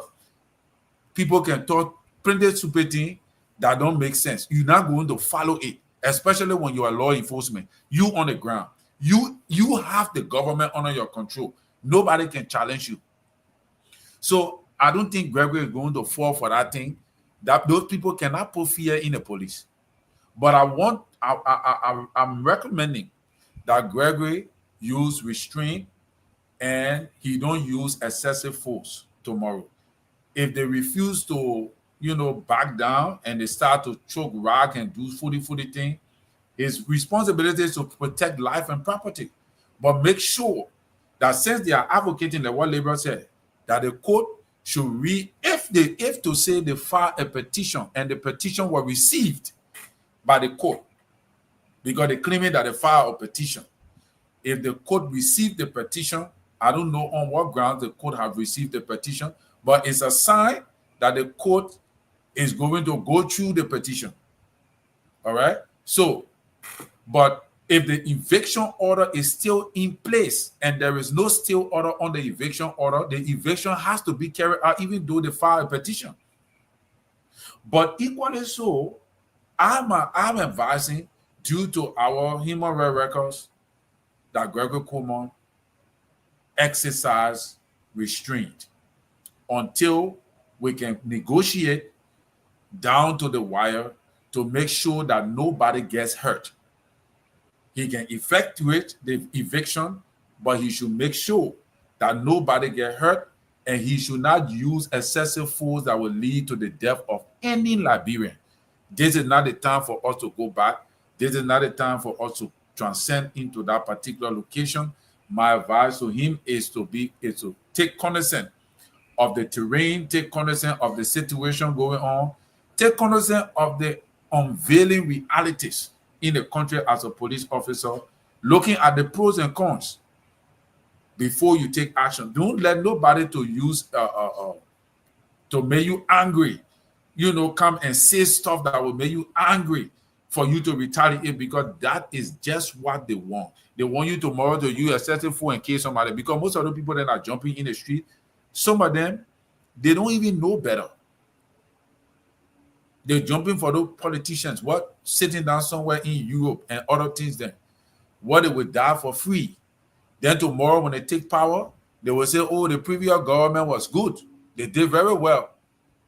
people can talk printed stupid thing that don't make sense. You're not going to follow it, especially when you are law enforcement. You on the ground. You have the government under your control. Nobody can challenge you. So I don't think Gregory is going to fall for that thing. That those people cannot put fear in the police. But I'm recommending that Gregory use restraint and he don't use excessive force tomorrow. If they refuse to, back down and they start to choke rock and do footy thing, his responsibility is to protect life and property. But make sure that since they are advocating the what Labor said, that the court should read if to say they file a petition and the petition was received, by the court because they're claiming that they filed a petition. If the court received the petition, I don't know on what grounds the court have received the petition, but it's a sign that the court is going to go through the petition. All right? So, but if the eviction order is still in place and there is no still order on the eviction order, the eviction has to be carried out even though they file a petition. But equally so, I'm advising, due to our human rights records, that Gregory Coleman exercise restraint until we can negotiate down to the wire to make sure that nobody gets hurt. He can effectuate the eviction, but he should make sure that nobody gets hurt, and he should not use excessive force that will lead to the death of any Liberian. This is not the time for us to go back. This is not the time for us to transcend into that particular location. My advice to him is to take cognizance of the terrain, take cognizance of the situation going on, take cognizance of the unveiling realities in the country as a police officer, looking at the pros and cons before you take action. Don't let nobody to use to make you angry, come and say stuff that will make you angry for you to retaliate, because that is just what they want. They want you tomorrow to use excessive force and kill somebody, because most of the people that are jumping in the street, some of them, they don't even know better. They're jumping for those politicians, what, sitting down somewhere in Europe and other things then. What, they would die for free. Then tomorrow when they take power, they will say, oh, the previous government was good. They did very well.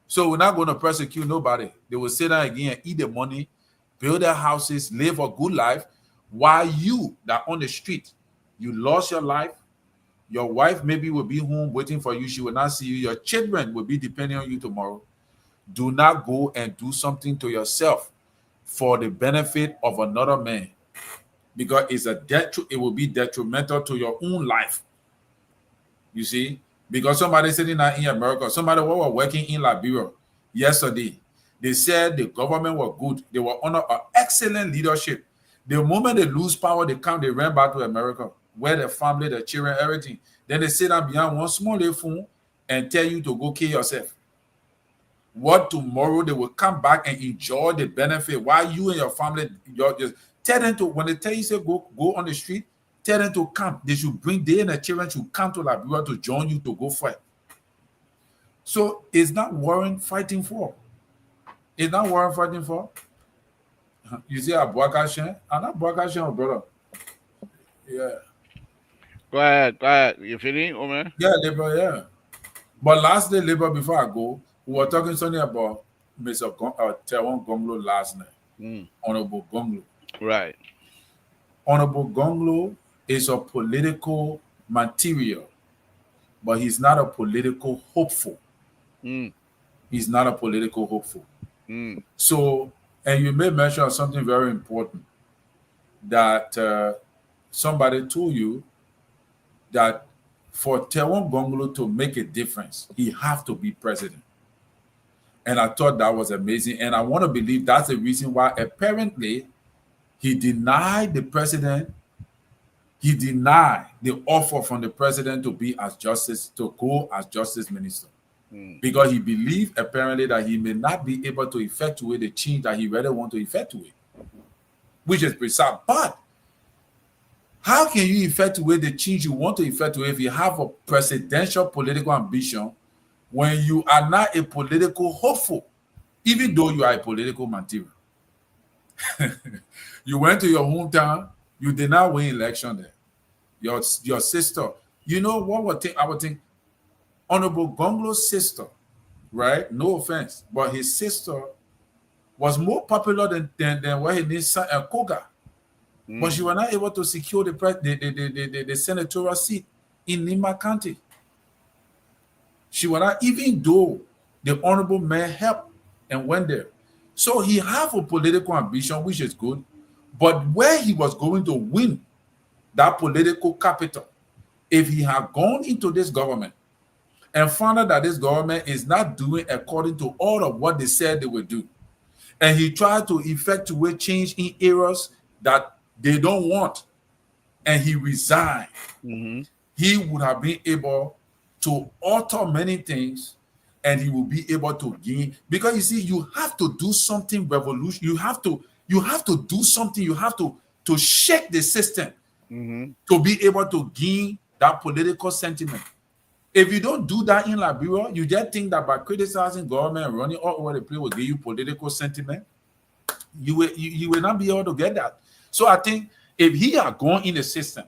So we're not going to persecute nobody. They will sit down again and eat the money, build their houses, live a good life, while you that on the street, you lost your life. Your wife maybe will be home waiting for you. She will not see you. Your children will be depending on you tomorrow. Do not go and do something to yourself for the benefit of another man, because it will be detrimental to your own life. You see, because somebody sitting out in America, somebody who was working in Liberia yesterday, they said the government was good. They were under an excellent leadership. The moment they lose power, they ran back to America, where their family, their children, everything. Then they sit down behind one small little phone and tell you to go kill yourself. What, tomorrow they will come back and enjoy the benefit while you and your family, just tell them to, when they tell you say go on the street, tell them to come. They and the children should come to Liberia to join you to go fight. So it's not worth fighting for. It's not worth fighting for. You see Abuakashen? I'm not Abuakashen, brother. Yeah. Go ahead. You finished, Omer? Yeah, Labor, yeah. But last day, Labor, before I go, we were talking something about Mr. Taiwan Gonglo last night. Honorable Gonglo. Right. Honorable Gonglo is a political material, but he's not a political hopeful. He's not a political hopeful. So, and you made mention of something very important, that somebody told you that for Taiwan Gonglo to make a difference, he have to be president. And I thought that was amazing. And I want to believe that's the reason why apparently he denied the president. He denied the offer from the president to go as justice minister. Because he believed apparently that he may not be able to effectuate the change that he really want to effectuate, which is precise. But how can you effectuate the change you want to effectuate if you have a presidential political ambition when you are not a political hopeful, even though you are a political material? You went to your hometown, you did not win election there. Your sister, you know what I would think? Honorable Gonglo's sister, right? No offense, but his sister was more popular than what his son Koga. But she was not able to secure the senatorial seat in Nima County. She was not, even though the honorable man helped and went there. So he have a political ambition, which is good, but where he was going to win that political capital, if he had gone into this government and found out that this government is not doing according to all of what they said they would do, and he tried to effectuate change in areas that they don't want, and he resigned, Mm-hmm. he would have been able to alter many things, and he will be able to gain, because you see, you have to do something revolution. You have to do something. You have to shake the system Mm-hmm. to be able to gain that political sentiment. If you don't do that in Liberia, you just think that by criticizing government and running all over the place will give you political sentiment. You will not be able to get that. So I think if he had gone in the system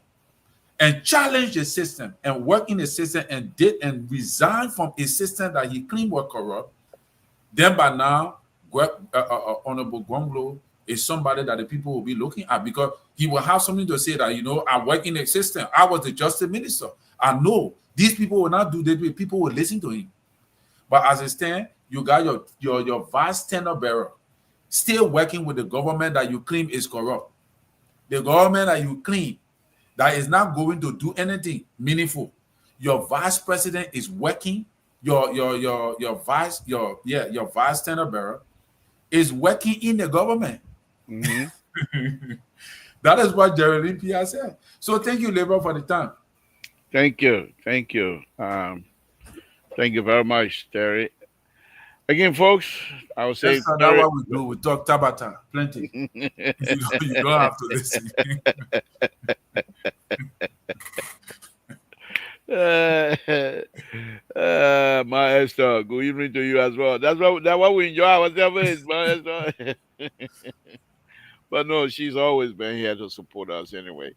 and challenged the system and worked in the system and did and resigned from a system that he claimed was corrupt, then by now, Honorable Gwanglo is somebody that the people will be looking at, because he will have something to say that, I work in the system. I was the justice minister. I know these people will not do that. People will listen to him. But as it stands, you got your vice tenor bearer still working with the government that you claim is corrupt. The government that you claim that is not going to do anything meaningful. Your vice president is working. Your vice tenor bearer is working in the government. Mm-hmm. That is what Geraldine P has said. So thank you, Labor, for the time. Thank you. Thank you. Thank you very much, Terry. Again, folks, I would That's say not Terry. what we do. We talk Tabata plenty. You don't have to listen. Maestro, good evening to you as well. That's what we enjoy ourselves, Maestro. But no, she's always been here to support us anyway.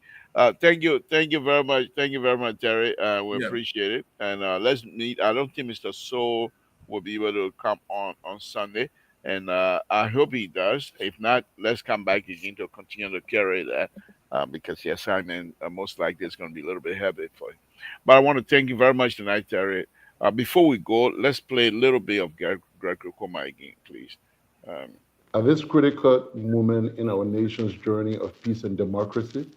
Thank you very much, Terry. We Yeah. appreciate it, and let's meet. I don't think Mr. Soul will be able to come on Sunday, and I hope he does. If not, let's come back again to continue to carry that, because the assignment most likely is going to be a little bit heavy for him. But I want to thank you very much tonight, Terry. Before we go, let's play a little bit of Greg Koma again, please. Um, At this critical moment in our nation's journey of peace and democracy,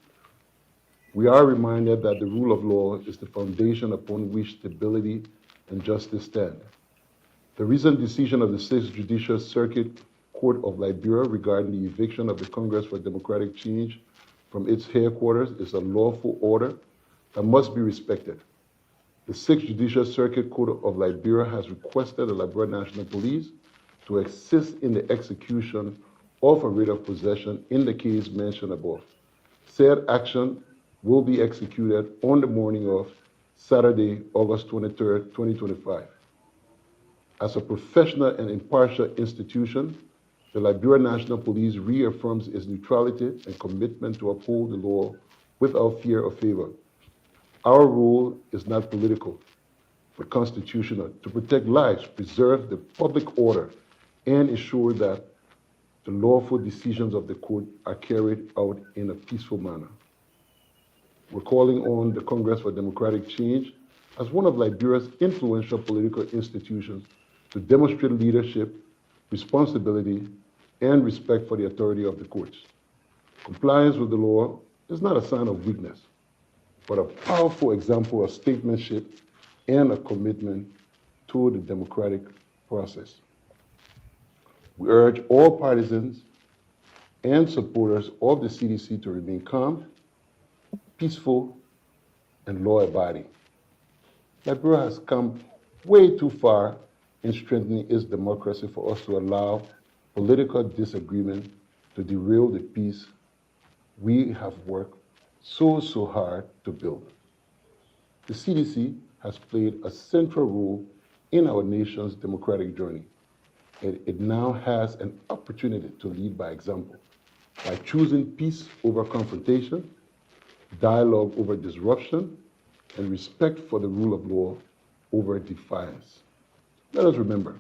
we are reminded that the rule of law is the foundation upon which stability and justice stand. The recent decision of the Sixth Judicial Circuit Court of Liberia regarding the eviction of the Congress for Democratic Change from its headquarters is a lawful order that must be respected. The Sixth Judicial Circuit Court of Liberia has requested the Liberia National Police to assist in the execution of a writ of possession in the case mentioned above. Said action will be executed on the morning of Saturday, August 23rd, 2025. As a professional and impartial institution, the Liberia National Police reaffirms its neutrality and commitment to uphold the law without fear or favor. Our role is not political, but constitutional, to protect lives, preserve the public order, and ensure that the lawful decisions of the court are carried out in a peaceful manner. We're calling on the Congress for Democratic Change as one of Liberia's influential political institutions to demonstrate leadership, responsibility, and respect for the authority of the courts. Compliance with the law is not a sign of weakness, but a powerful example of statesmanship and a commitment to the democratic process. We urge all partisans and supporters of the CDC to remain calm, peaceful, and law-abiding. Liberia has come way too far in strengthening its democracy for us to allow political disagreement to derail the peace we have worked so hard to build. The CDC has played a central role in our nation's democratic journey, and it now has an opportunity to lead by example by choosing peace over confrontation, dialogue over disruption, and respect for the rule of law over defiance. Let us remember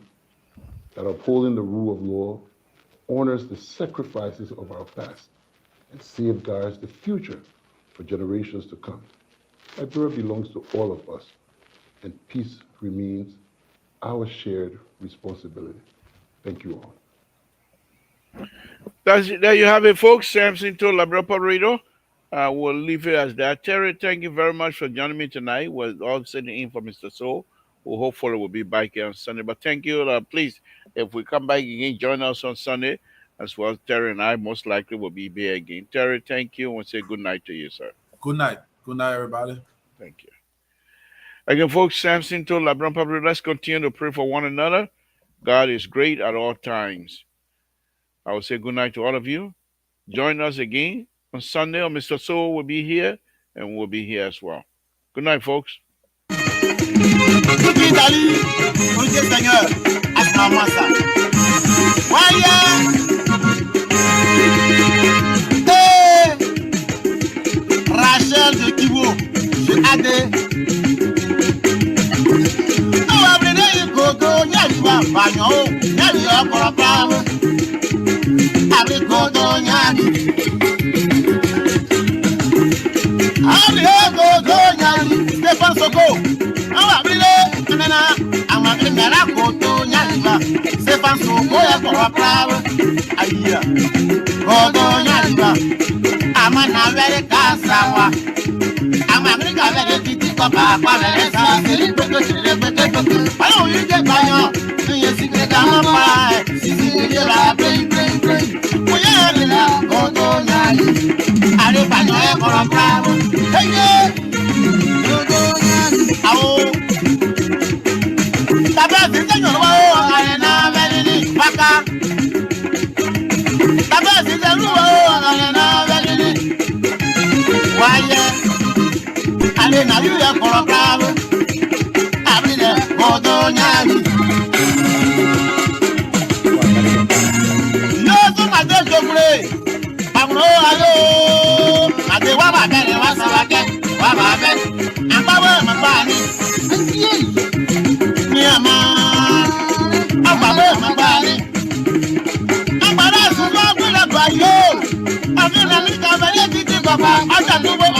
that upholding the rule of law honors the sacrifices of our past and safeguards the future for generations to come. Liberia belongs to all of us, and peace remains our shared responsibility. Thank you all. There you have it, folks. Samson to Labrador Corridor. We'll leave it as that. Terry, thank you very much for joining me tonight. We're all sitting in for Mr. Soul. hopefully we'll be back here on Sunday. But thank you. Please, if we come back again, join us on Sunday as well. Terry and I most likely will be here again. Terry, thank you, and say good night to you, sir. Good night. Good night, everybody. Thank you. Again, folks, Samson told LeBron Public, let's continue to pray for one another. God is great at all times. I will say good night to all of you. Join us again on Sunday, or Mr. Soul will be here, and we'll be here as well. Good night, folks. Rachel de Kibo, je adhère. Gogo, Yaliba, Bagno, Yalia, Papa, Abigodo, Yali. Abigodo, Yali, Stefan Soko, Awabile, Nana, Amabina, Godo, Yaliba, Stefan Soko, Papa, Aya, Godo, Yaliba, Amana, very Casawa, Amagrika, very Titi, Papa, oh, you get by your secret pie. See, I play. We are go to Nani. I don't find no for a problem. Hey, yeah. Oh, Tabas is a I am very Paka. Tabas is a I am very why, yeah. I didn't know you there for a problem. No, so my dear Joffrey. I'm no, hello. I say, what my belly was again. What my belly. I'm my body. Yeah, man. I'm my body. I'm a by you. I'm going to make a very big papa. I can do what